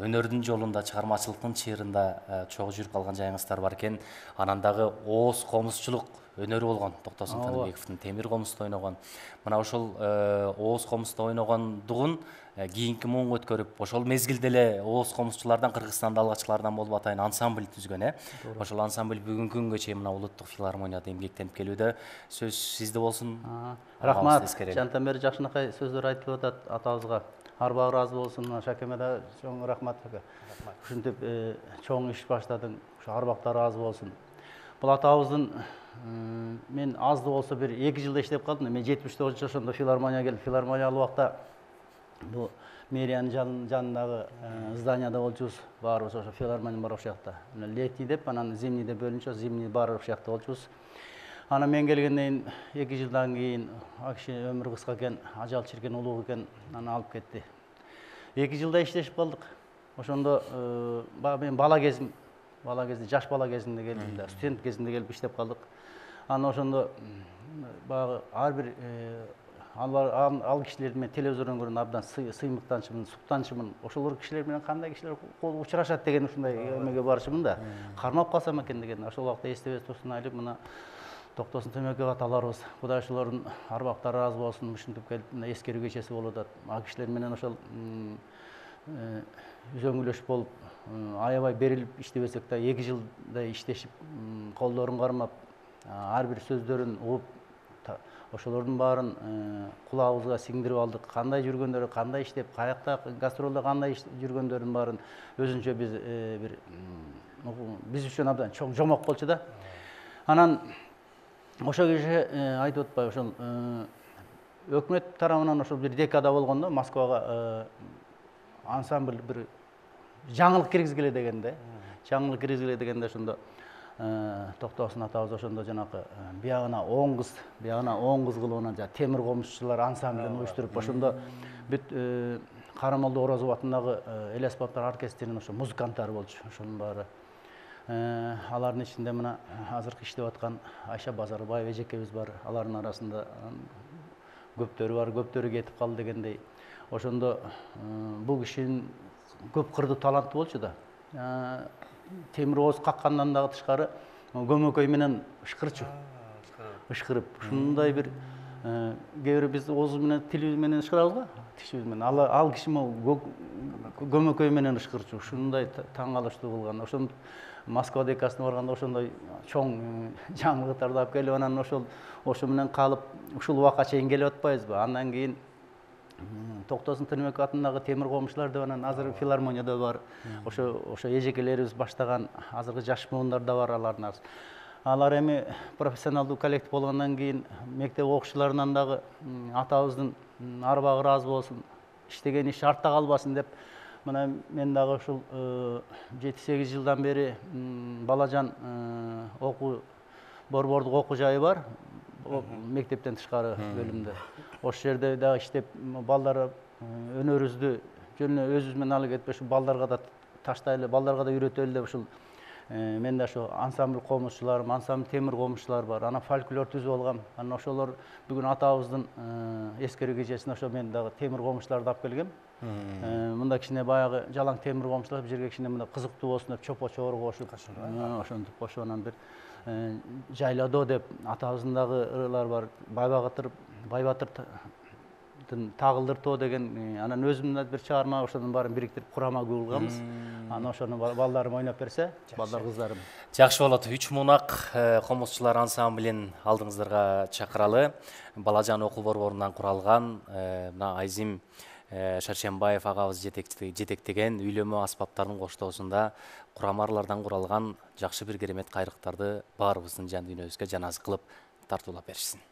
өнөрдүн жолунда, чыгармачылыктын чыйырында чогуу жүрүп калган жайыңыздар бар экен. Анан дагы ооз комузчулук өнөрү болгон, Токтосун Тыныбековдун темир комузду ойногон. Мына ошол ооз комузду ойногондугун кийинки муңга өткөрүп, ошол мезгилде эле ооз комузчулардан Кыргызстанда алгачкылардан болуп атайын ансамбль түзгөн, Ошол ансамбль бүгүнкү күнгө чейин мына улуттук филармонияда эмгектенип келүүдө. Сөз сизде болсун. Рахмат. Жантан бери жакшынакай сөздөр айтылып атат атабызга. Арбагы ыраазы болсун. Шакеме да чоң рахмат. Ушинтип чоң иш баштадың. Ушу арбакта ыраазы болсун. Бул атабыздын мен азды болсо бир 2 жылда иштеп калдым. Мен 79 жашында филармонияга келип, филармония ал убакта бул мэриянын жанындагы зданияда болчубуз. Баарыбыз ошо филармония бар ошол жакта. Летний деп, анан зимний деп бөлүнчү, зимний бар ошол жакта болчубуз. Анан мен келгенден кийин 2 жылдан кийин акча өмүр кыска экен, ажал чиркен улуу экен, аны алып кетти. 2 жылда иштешип калдык. Ошондо мен бала кезде, жаш бала кезинде келдим да, студент кезинде келип иштеп калдык. Анан ошондо баягы ар бир ал кишилерди мен телевизордон көргөн абдан сыймыктанчымын, суктанчымын. Ошолор кишилер менен кандай кишилер учурашат деген ушундай эмеге барчымын да. Кармап калсам экен деген. Ошол убакта эстебес тосунайлып мына Токтосун Тыныбеков аталарыбыз, Кудай ошолордун арбактары ыраазы болсун, ушинтип келип эскерүү кечеси болуп атат. А кишилер менен ошол үзөңгүлөшүп болуп, аябай берилип иштебесек да 2 жылдай иштешип, колдорун кармап, ар бир сөздөрүн угуп, ошолордун баарын кулагыбызга сиңдирип алдык. Кандай жүргөндөрү, кандай иштеп, каякта гастролдо кандай жүргөндөрүн баарын өзүнчө биз үчүн абдан чоң жомок болчу да. Анан ошол киши айтып атпайбы, ошол өкмөт тарабынан ошол бир декада болгондо Москвага ансамбль бир жаңылык киргизгиле дегенде, ошондо Токтосун атабыз ошондо жанакы биягына 10 кыз кылып анан темир комузчулар ансамблин уюштуруп, ошондо бүт Карамолдо Орозов атындагы эл аспаптар оркестринин ошо музыканттары болчу. Ошонун баары алардын ичинде мына азыркы иштеп аткан Айша Базарбаева эжекебиз бар. Алардын арасында көптөрү бар, көптөрү кетип калды дегендей. Ошондо бул кишинин көп кырдуу таланты болчу да. Темир ооз каккандан дагы тышкары көмөкөй менен ышкырчу. Ышкырып, ушундай бир кээ бир биз ооз менен тилибиз менен ышкырабыз го, тишибиз менен. Ал киши көмөкөй менен ышкырчу. Ушундай таң калыштуу кылган. Ошондо Москва декасына барганда ошондой чоң жаңылыктарды алып келип, анан ошо менен калып, ушул убакка чейин келип атпайбызбы? Андан кийин Токтосун Тыныбеков атындагы темир комузчулар деп анан азыр филармонияда бар. Ошо эжекелерибиз баштаган азыркы жаш муундар да бар алардын арасында. Алар эми профессионалдуу коллектив болгондон кийин мектеп окуучуларынан дагы атабыздын арбагы ыраазы болсун, иштеген иш артта калбасын деп, мына мен дагы ушул 7-8 жылдан бери Балажан борбордук окуу жайы бар. Мектептен тышкары бөлүмдө. Ошол жерде дагы иштеп, балдар өнөрүбүздү жөн өзүбүз менен алып кетпей, ушу балдарга да таштайлы, балдарга да үйрөтөлү деп ушул мен да ошо ансамбль комузчуларым, ансамбль темир комузчулар бар. Анан фольклор түзүп алгам. Анан ошолор бүгүн атабыздын эскерүү кечесине ошо мен дагы темир комузчуларды алып келгем. Мында кичине баягы жалаң темир комузчулар бул жерге кичине мында кызыктуу болсун деп чопо чору кошуп, ошентип кошуп анан бир жайлоодо деп атабыздын дагы ырылар бар. Байбатырдын Тагылдыр тоо деген, анан өзүмдүн бир чыгарма, ошонун баарын бириктирип курама кылганбыз. Анан ошону балдарым ойноп берсе, балдар кыздарым. Жакшы болот. 3 мунак комузчулар ансамблин алдыңыздарга чакыралы. Балажан окуу борборунан куралган мына Азим Шаршембаев агабыз жетектеген үйлөмө аспаптарын коштоосунда курамарлардан куралган жакшы бир керемет кайрыктарды баарыбыздын жан дүйнөбүзгө жаназы кылып тартуулап беришсин.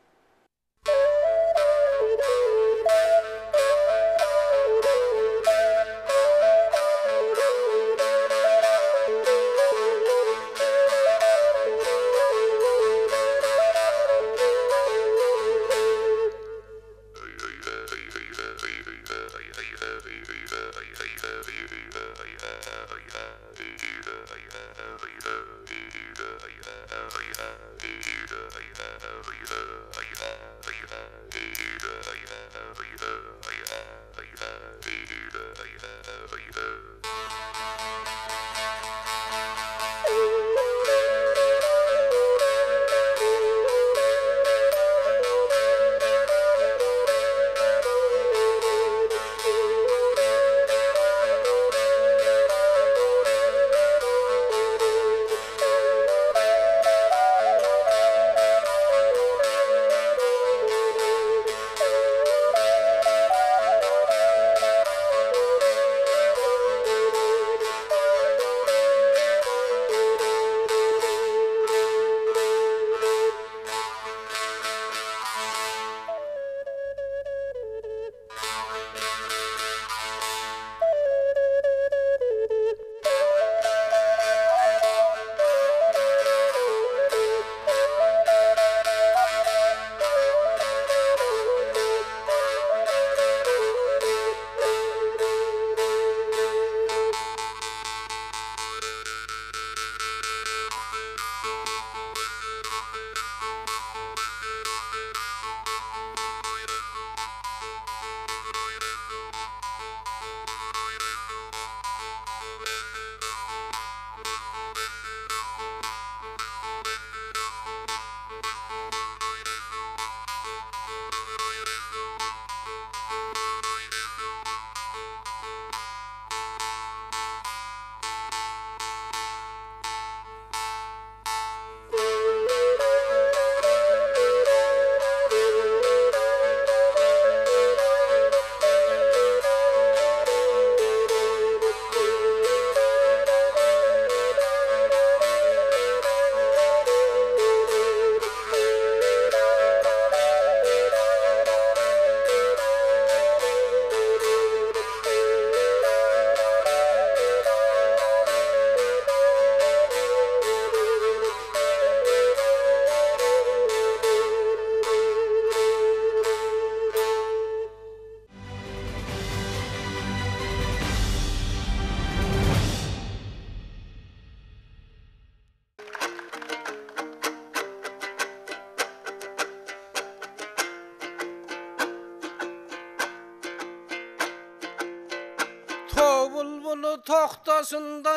Bulbulu toktosunda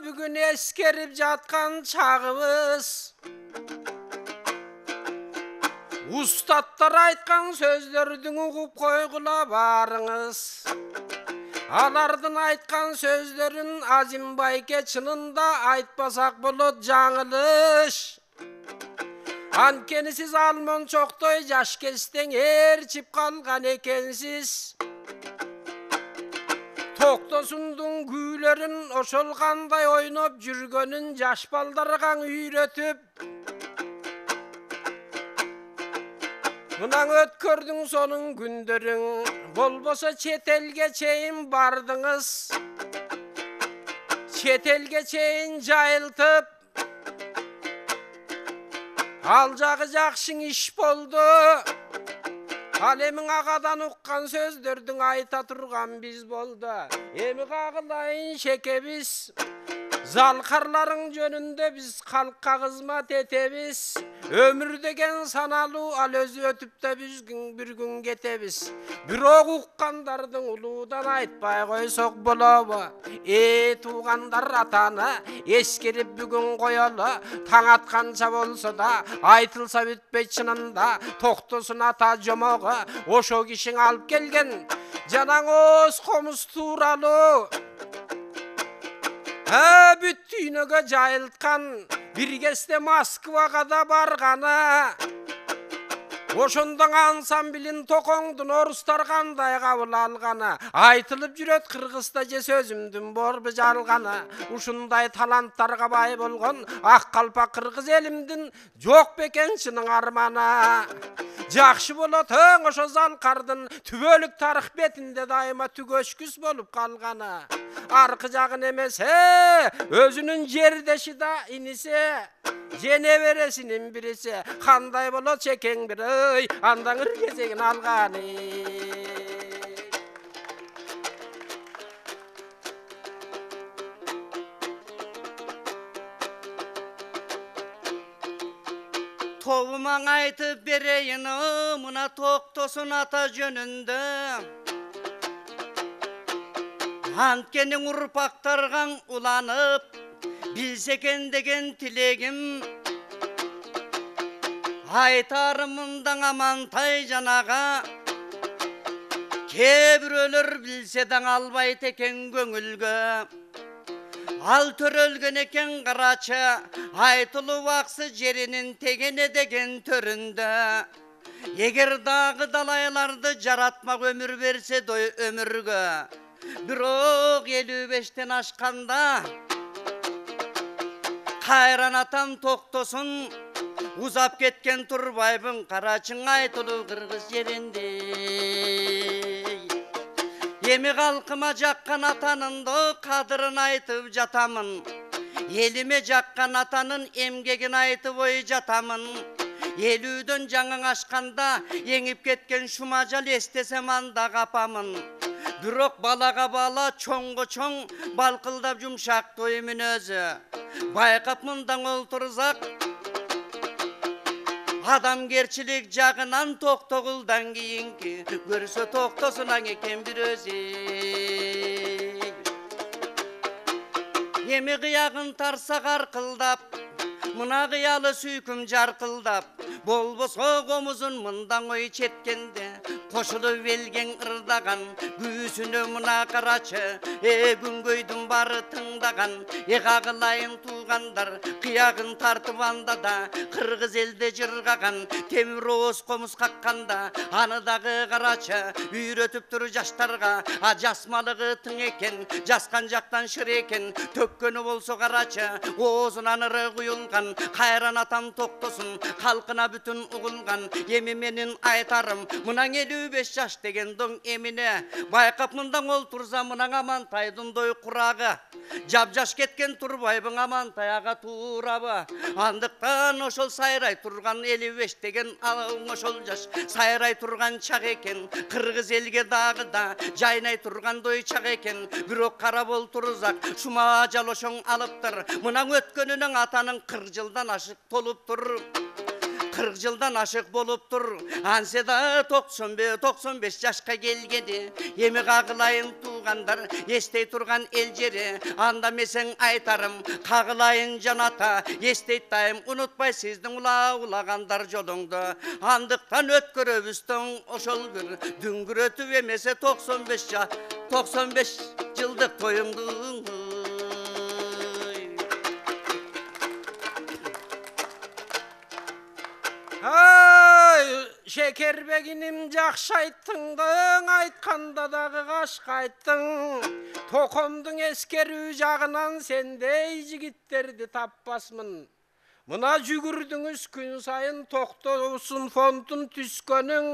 bugün eskerip jatkan çağımız. Ustadlar aytkan sözlerdin ugup koygula barыңыз. Alardın aytkan sözlerin Azimbayke çınında aytpasak bulut жаңылыш. Ankeni siz almon çoktoy jaş kesten erçip kalgan ekensiz. Toktosundun gүйlerin oşolganday oynop жүрgönün jaş baldargan üyretip. Mınan ötkördün sonun gündörün, bolbosa çet elge çeyin bardыңыз. Çet elge çeyin jayıltıp, aljağı jakşın iş boldu. Alemin ağadan uqqan sözdördün ayta turgan biz boldu. Emi kağılayın şekebiz, zalkarların jönünde biz halkka kızmat etebiz. Ömür degen sanalı al özü ötüp de bir gün getebiz. Bирок uqqandardın uludan aytpay koysak bolabu. Tuğandar atana eskerip bugün koyalı. Taң atkança bolsa da aytılsa bitpey çınında. Toktosun ata jomogu oşo kişin alıp gelgen. Janan oz komuz tuuralı. Büttüynöge jayıltkan bir keste Moskvaga da bargana. Ошондон ансамблин токоңдун орустар кандай кабыл алганы, айтылып жүрөт Кыргызда же сөзүмдүн борбу жалганы. Ушундай таланттарга бай болгон ак калпак кыргыз элимдин жок бекен чынын арманы. Жакшы болот ошо залкардын түбөлүк тарых бетинде дайыма түгөшкүс болуп калганы. Аркы жагын эмес, өзүнүн жердеши да инисе, жене бересинин бириси, кандай болот чекең бир ой, андан ыргезегин алганы. Тобумаң айтып берейин, мына токтосун ата жөнүндө. Анткенің урпактаргаң уланып, билсекен деген тилегим. Айтарым мындан Амантай жанага, кээ-бирөөлөр билсе даң албайт экен көңүлгө. Ал төрөлгөн экен карачы, айтылып аксы жеринин тегене деген төрүндө. Эгер дагы далайларды жаратмак өмүр берсе дой өмүргө, бирок 55-тен ашканда кайран атам токтосун, узап кеткен Турбайбын карачың айтылуу кыргыз жеринде. Эми калкыма жаккан атанымды кадырын айтып жатамын. Элиме жаккан атанын эмгегин айтып ой жатамын. 50-дөн жаңың ашканда эңип кеткен шумажал эстесем анда капамын. Бирок балага бала, чоңго чоң, балкылдап жумшак той мүнөзү. Байкап мындан олтурсак, адамгерчилик жагынан токтогулдан кийинки көрсө токтосунан экен бир өзү. Эми кыягын тарсак аркылдап, мына кыялы сүйкүм жаркылдап, болбосо комузун мындан ой четкенде, кошулуп элген ырдаган күүсүнө мына карачы, күнгөйдүн бары тыңдаган, кагылайын туугандар, кыягын тартып анда да, кыргыз элде жыргаган, темир ооз комуз какканда, аны дагы карачы, үйрөтүп тур жаштарга, жасмалыгы тың экен, жаскан жактан шыр экен, төккөнү болсо карачы, оозунан ыры куюлган, кайран атам токтосун, калкына бүтүн угулган. Эми менин айтарым, мынан 55 жаш деген доң эмине, байкап мындан олтурса мынан Амантайдын дой курагы, жап-жаш кеткен Турбайбың Амантай ага туурабы. Андыктан ошол сайрай турган 55 деген ошол жаш сайрай турган чак экен, кыргыз элге дагы да жайнай турган дой чак экен. Бирок карап олтурсак шумажал ошоң алыптыр, мынан өткөнүнүн атанын 40 жылдан ашык толуптур. 40 жылдан ашык болуптур. Ансе да 95 жашка келгеди. Эми кагылайын туугандар, эстей турган эл жери. Анда месең айтарым, кагылайын жаната, эстейт дайым, унутпай сиздин улагандар жолуңду. Андыктан өткөрөбүздүн ошол бир дүңгүрөтүп эмесе 95 жылдык тоюңду. Şekerbegиnim жакшы айттың, айтканда дагы кашка айттың. Токомдун эскерүү жагынан сендей жигиттерди таппасмын. Мына жүгүрдүңүз күн сайын токтосун фондун түскөнүң.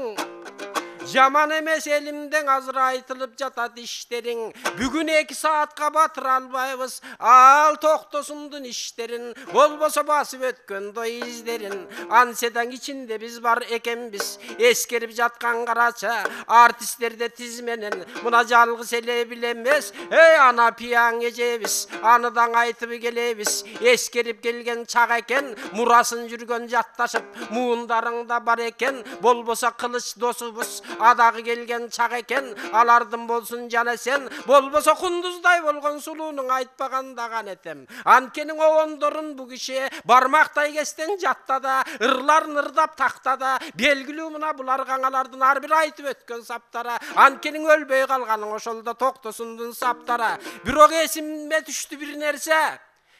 Жаман эмес элимден азыр айтылып жатат иштериң. Бүгүн 2 саатка батыра албайбыз ал токтосундун иштерин, болбосо басып өткөн дой издерин. Анседен ичинде биз бар экенбиз, эскерип жаткан карачы артисттерде тиз менен. Мына жалгыз эле билемес, ана пияң эжебиз, аныдан айтып келебиз. Эскерип келген чак экен, мурасын жүргөн жатташып, муундарыңда бар экен, болбосо кылыч досубуз. Адагы келген чак экен, алардын болсун жана сен, болбосо кундуздай болгон сулуунун айтпагандаган этем. Анткенин обондорун бу киши бармактай кестен жаттада, ырларын ырдап тактада, белгилүү мына булар каңалардын ар бир айтып өткөн саптары. Анткенин өлбөй калганың ошолдо токтосундун саптары. Бирок эсимме түштү бир нерсе.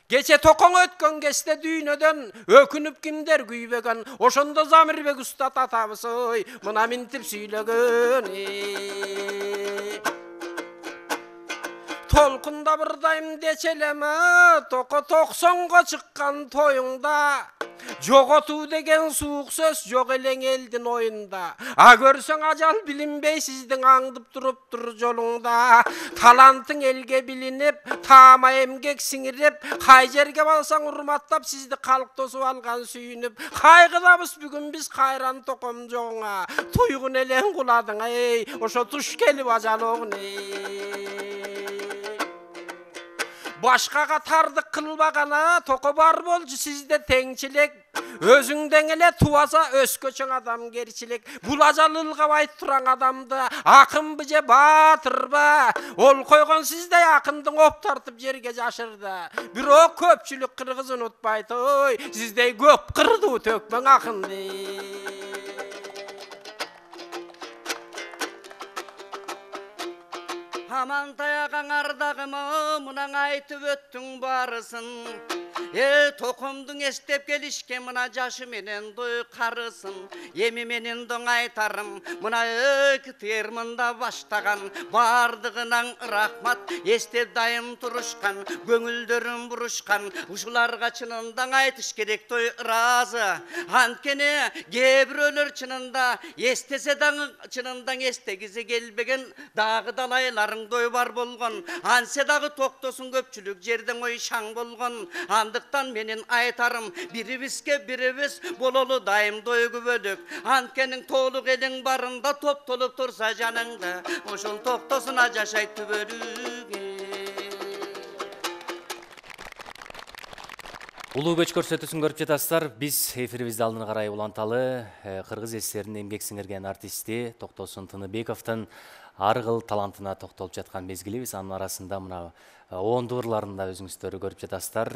Geçe tokoň ötken keste düýneden ökünüp kimder güýbegen oşonda Zamirbek usta tatabys oy mına mintip süýlegen Tolkunda bir daim deçeleme toko 90'ga çıkkan toyunda Jogotu degen suuk söz jok eleň eldin oyunda A görseň ajal bilinbey sizdin aňdyp durupdur jolunda Talantyň elge bilinip tama emgek siňirip Kay jerge balsaň urmatlap sizdi kalk tosup algan süýünüp Kaýgydabys bugün biz kayran tokom joňa Tuygun eleň kuladyň ey oşo tuş kelip ajal oğun Başkaga tardyk kılbagana toko bar bolju sizde teňçilik Özüňden ele tuwasa ösköçüň adam gerçilik Bul ajalylga bayt turan adamdy akyn bije batyrba Ol koygon sizde akyndyň op tartyp jerge jaşyrdy Biro köpçülük kırgız unutbayt oy sizde köp kırdy tökmeň akyndy Aman tayagaň ardagymı munaň aýtyp öttüň barysyn Tokomdun estep gelişke mına jaşı menen doy karısın Yemi menen doň aytarım mına termında baştagan Bardygynaň rahmat estep daim turuşkan Göňüldörüm buruşkan Uşularga çynyndan aýtyş gerek doy razı Antkeni gebiröler çynynda estese daň çynyndan estegize gelbegen Dağı dalaylaryň doy bar bolgon Anse dağı toktosun köpçülük jerden oy şaň bolgon Andyktan menen aytarım biribizke biribis bololu daim doygu bölük Antkeniň toluk eliň barında top tolup tursa janyňda Oşol toktosuna jaşaýt tübölüge Улуу көч көрсөтүүсүн көрүп жатасыздар. Биз эфирибизди алдына карай уланталы кыргыз эстеринин эмгек сиңирген артисти Токтосун Тыныбековдун ар кыл талантына токтолуп жаткан мезгилибиз. Анын арасында мына ондуурларында өзүңүздөр көрүп жатасыздар.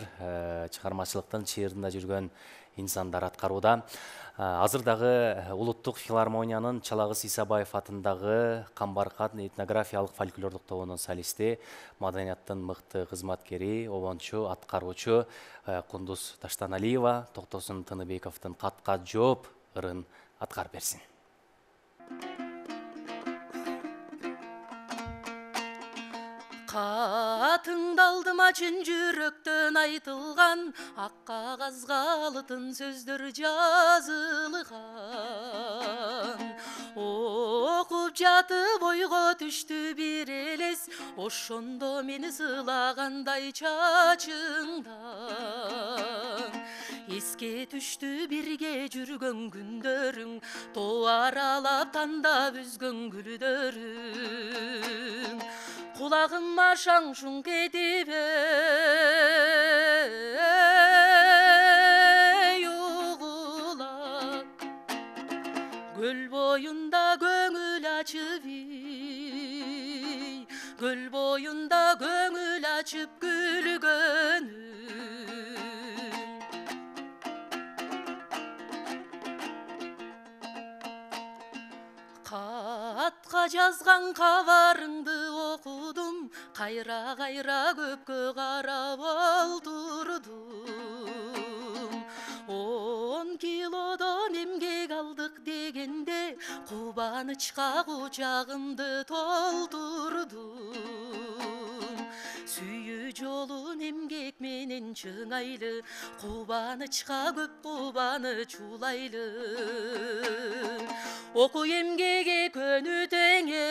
Чыгармачылыктын чыйырында жүргөн инсандар аткарууда. Азыр дагы Улуттук филармониянын Чалагыз Исабаев атындагы Камбаркат этнографиялык фольклордук тобунун солисти, маданияттын мыкты кызматкери, обончу, аткаруучу Кундуз Таштаналиева Токтосун Тыныбековдун катка жооп ырын аткарып берсин. Katыңдалдыма чын жүрөктөн айтылган ак кагазга алтын сөздөр жазылган окуп жатып ойго түштү бир элес ошондо мени сыйлагандай чачыңдан эске түштү бирге жүргөн күндөрүң тоо аралап тандап үзгөн гүлдөрүң Kulağıma şaң şuң edip uğulak Göl boyunda göңül açıp Göl boyunda göңül açıp gülgönüm Katqa жазган кабарыңды окудум Кайра-кайра көпкө карап олтурдум 10 килодон эмгек алдык дегенде Кубанычка кучагымды толтурдум Сүйүү жолун эмгек менен чыңайлы Кубанычка көп кубаныч улайлы Oku emgege könü denge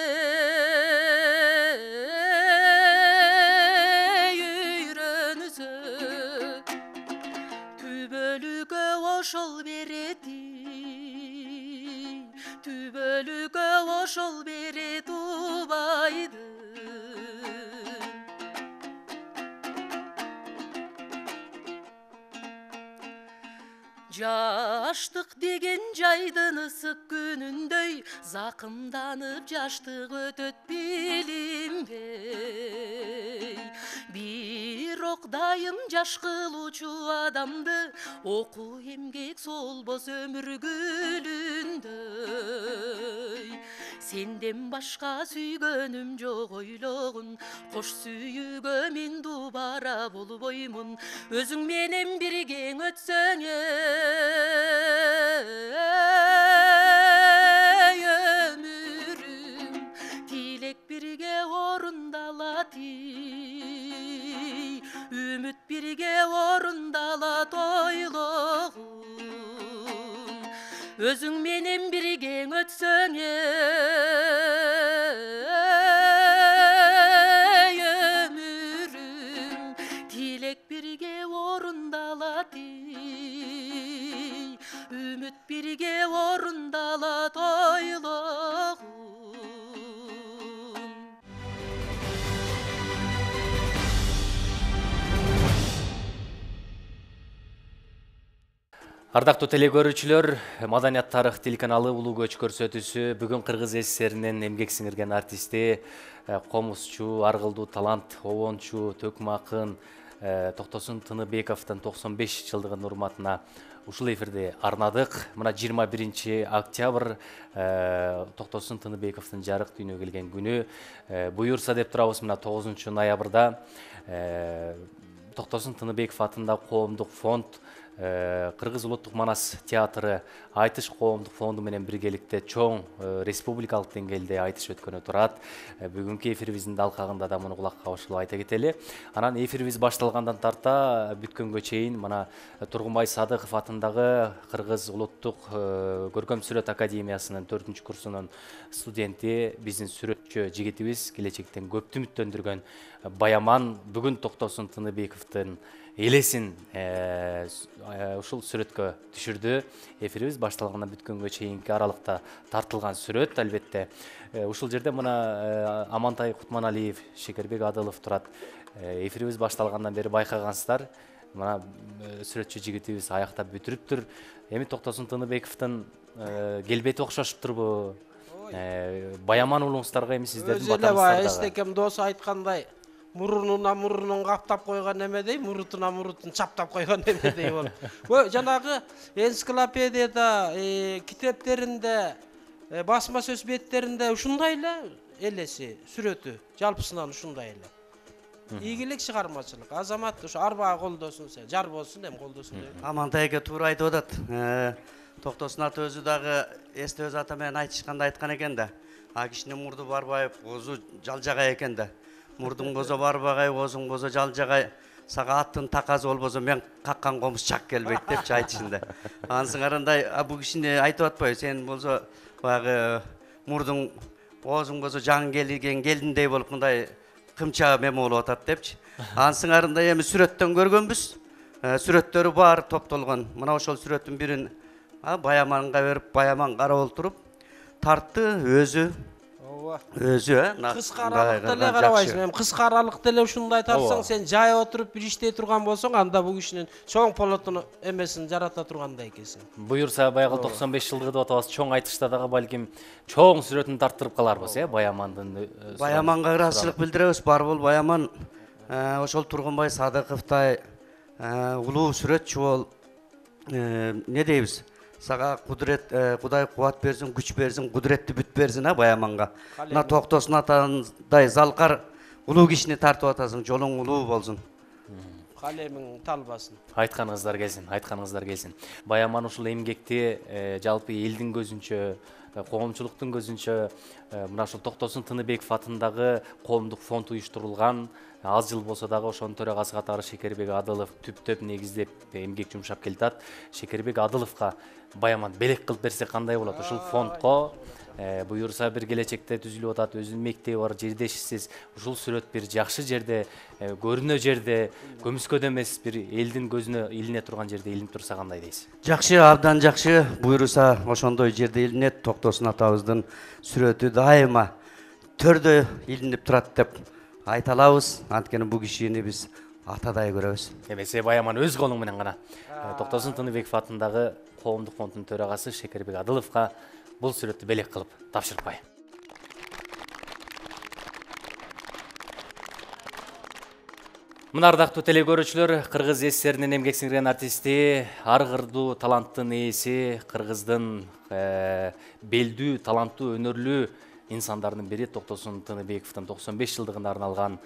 yürönüzü Tübölüge oşol beredi Tübölüge oşol beredi ubaydı Жаштык деген жайдын ысык күнүндөй Закымданып жаштык өтөт билинбей Бирок дайым жаш кылуучу адамды Оку эмгек солбос өмүр гүлүндөй Senden başka süygönüm yok oylogun. Koş süyüge men dubara bolup oymun. Özüң menen birge ötsöň ömürüm. Tilek birge orundalati. Ümit birge orundalat oylogum. Özüң menen birge ötsöň ömürüm. Tilek birge orundalati. Ümit birge orundalat oylogum. Ардактуу телегөрүүчүлөр, Маданият тарых телеканалы Улуу көч көрсөтүүсү бүгүн Кыргыз СССРинин эмгек сиңирген артисти, комузчу, аргылдуу талант, обончу, төкмө акын Токтосун Тыныбековдун 95 жылдыгынын урматына ушул эфирде арнадык. Мына 21 октябрь Токтосун Тыныбековдун жарык дүйнөгө келген күнү. Буюрса деп турабыз, мына 9 ноябрда Токтосун Тыныбеков атындагы коомдук фонд Кыргыз улуттук манас театры айтыш коомдук фонду менен биргеликте чоң республикалык деңгээлде айтыш өткөнү турат. Бүгүнкү эфирибиздин далкагында да муну кулакка кошулуп айта кетели. Анан эфирибиз башталгандан тарта бүткөнгө чейин мына Тургунбай Садыков атындагы Кыргыз улуттук көркөм сүрөт академиясынын 4-курсунун студенти, биздин сүрөтчү жигитибиз, келечектен көптү үмүттөндүргөн Баяман бүгүн Токтосун Тыныбековдун элесин ушул сүрөткө түшүрдү. Эфирибиз башталгандан бүткөнгө чейинки аралыкта тартылган сүрөт, албетте. Ушул жерде мына Амантай Кутманалиев, Шекербек Адылов турат. Эфирибиз башталгандан бери байкагансыздар, мына сүрөтчү жигитибиз аяктап бүтүрүптүр. Эми Токтосун Тыныбековдун келбети окшошуп турбу? Баяман уулуңуздарга эми сиздердин батаңыздар. Эстекем досу айткандай, мурунуна мурунун каптап койгон эмедей, мурутуна мурутун чаптап койгон эмедей болуп. Жанагы энциклопедияда, китептеринде, басма сөз беттеринде ушундай эле элеси, сүрөтү, жалпысынан ушундай эле. Ийгилик чыгармачылык, азамат ушу арбага колдосун, жар болсун, эми колдосун деп. Амантайга туура айтып атат. Токтосун аты өзү дагы эсте өз ата менен айтышканда айткан экен да. А кишинин мурду барбай, козу жалжагай экен да. Мурдуң бозо барбагай, козуң бозо жалжагай, сага аттын таказы болбосо мен каккан комуз чак келбейт депчи айтышында. Ансыңарындай бу кишини айтып атпайбы, сен болсо баягы мурдуң козуң бозо жаңы келген келдиндей болуп мындай кымча мемо болуп атат депчи. Ансыңарындай эми сүрөттөн көргөнбүз. Сүрөттөрү бар топтолгон. Мына ошол сүрөттүн бирин Баяманга берип, Баяман карап олтуруп тартты өзү. Кыска аралыкта эле карабайсың. Эми кыска аралыкта эле ушундай тартсаң, сен жай отуруп бир иштей турган болсоң, анда бу кишинин чоң полотун эмесин жарата тургандай экенсиң. Буюрса баягы 95 жылдыгы деп атабыз, чоң айтышта дагы балким чоң сүрөтүн тарттырып каларбыз, Баямандын. Баяманга ыраазычылык билдиребиз. Бар бул Баяман ошол Тургунбай Садыковдай улуу сүрөтчү бол, не дейбиз? Сага кудурет, Кудай кубат берсин, күч берсин, кудуретти бүт берсин Баяманга. Мына Токтосун атандай залкар улуу кишини тартып атасың, жолуң улуу болсун. Калемиң талбасын. Айтканыңыздар келсин. Баяман ушул эмгекти жалпы элдин көзүнчө, коомчулуктун көзүнчө мына ушул Токтосун Тыныбеков атындагы коомдук фонд уюштурулган, аз жыл болсо дагы ошонун төрагасы катары Шекербек Адылов түптөп негиздеп эмгек жумшап келатат. Шекербек Адыловго Баяман белек кылып берсе кандай болот? Ушул фондко буюрса бир келечекте түзүлүп атат, өзүнүн мектеби бар, жердешсиз. Ушул сүрөт бир жакшы жерде, көрүнө жерде, көмүскөдө эмес, бир элдин көзүнө илине турган жерде илинип турса кандай дейсиз? Жакшы, абдан жакшы. Буюрса ошондой жерде илинет. Токтосун атабыздын сүрөтү дайыма төрдө илинип турат деп айта алабыз. Анткени бу кишини биз атадай көрөбүз. Эмесе Баяман өз колуң менен гана Токтосун Тыныбеков атындагы коомдук фонддун төрагасы Шекербек Адыловго бул сүрөттү белек кылып тапшырпай. Мына ардактуу телегөрүүчүлөр, Кыргыз СССРинин эмгек сиңирген артисти, аргырдуу таланттын ээси, Кыргыздын белдүү, таланттуу, өнөрлүү инсандардын бири Токтосун Тыныбековдун 95 жылдыгына арналган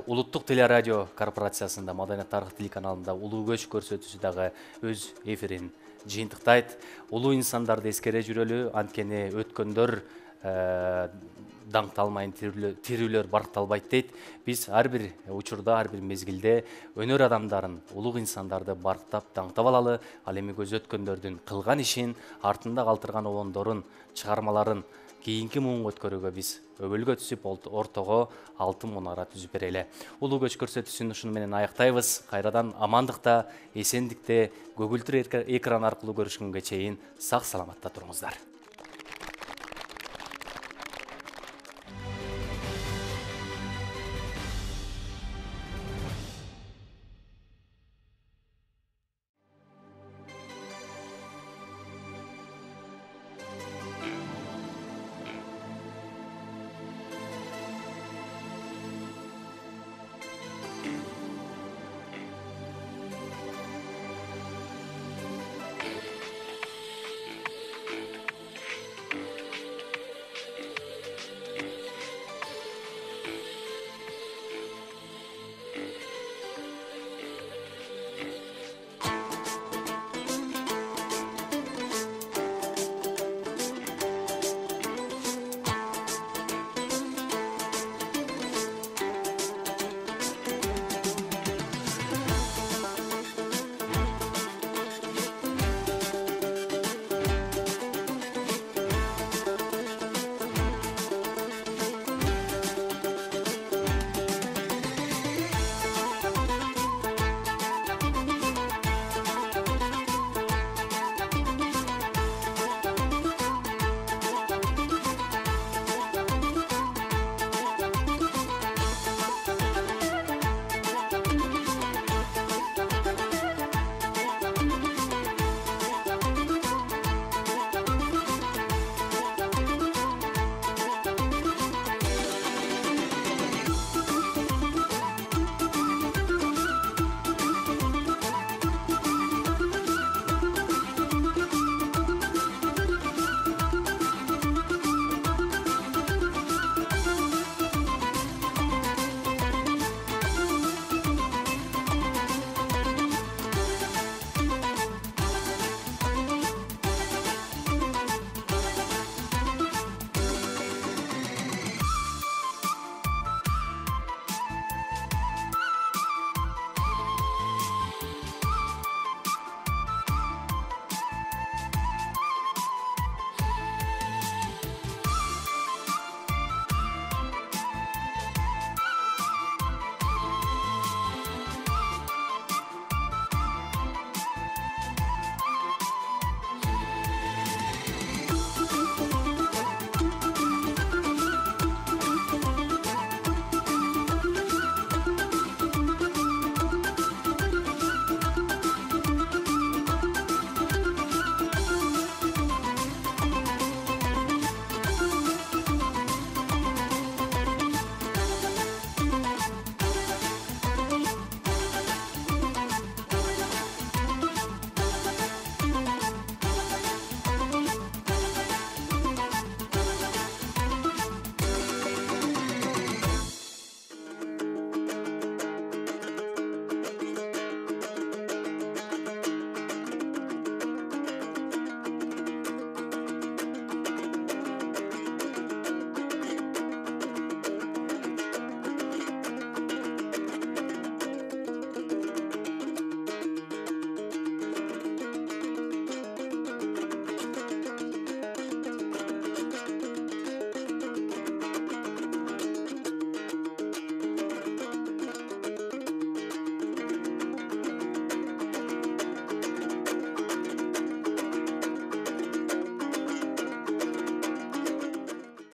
улуттук телерадио корпорациясында Маданият тарых телеканалында улуу көч көрсөтүүсү дагы өз эфирин жыйынтыктайт. Улуу инсандарды эскере жүрөлү, анткени өткөндөр даңкталмайын тирүүлөр баркталбайт дейт. Биз ар бир учурда, ар бир мезгилде өнөр адамдарын, улуу инсандарды барктап, даңктап алалы, ал эми көз өткөндөрдүн кылган ишин, артында калтырган обондорун, чыгармаларын кийинки муунга өткөрүүгө биз өбөлгө түсүп, ортого алтын мунара түзүп берели. Улуу көч көрсөтүүсүн ушуну менен аяктайбыз. Кайрадан амандыкта, эсендикте, көгүлтүр экран аркылуу көрүшкөнгө чейин сак саламатта туруңуздар.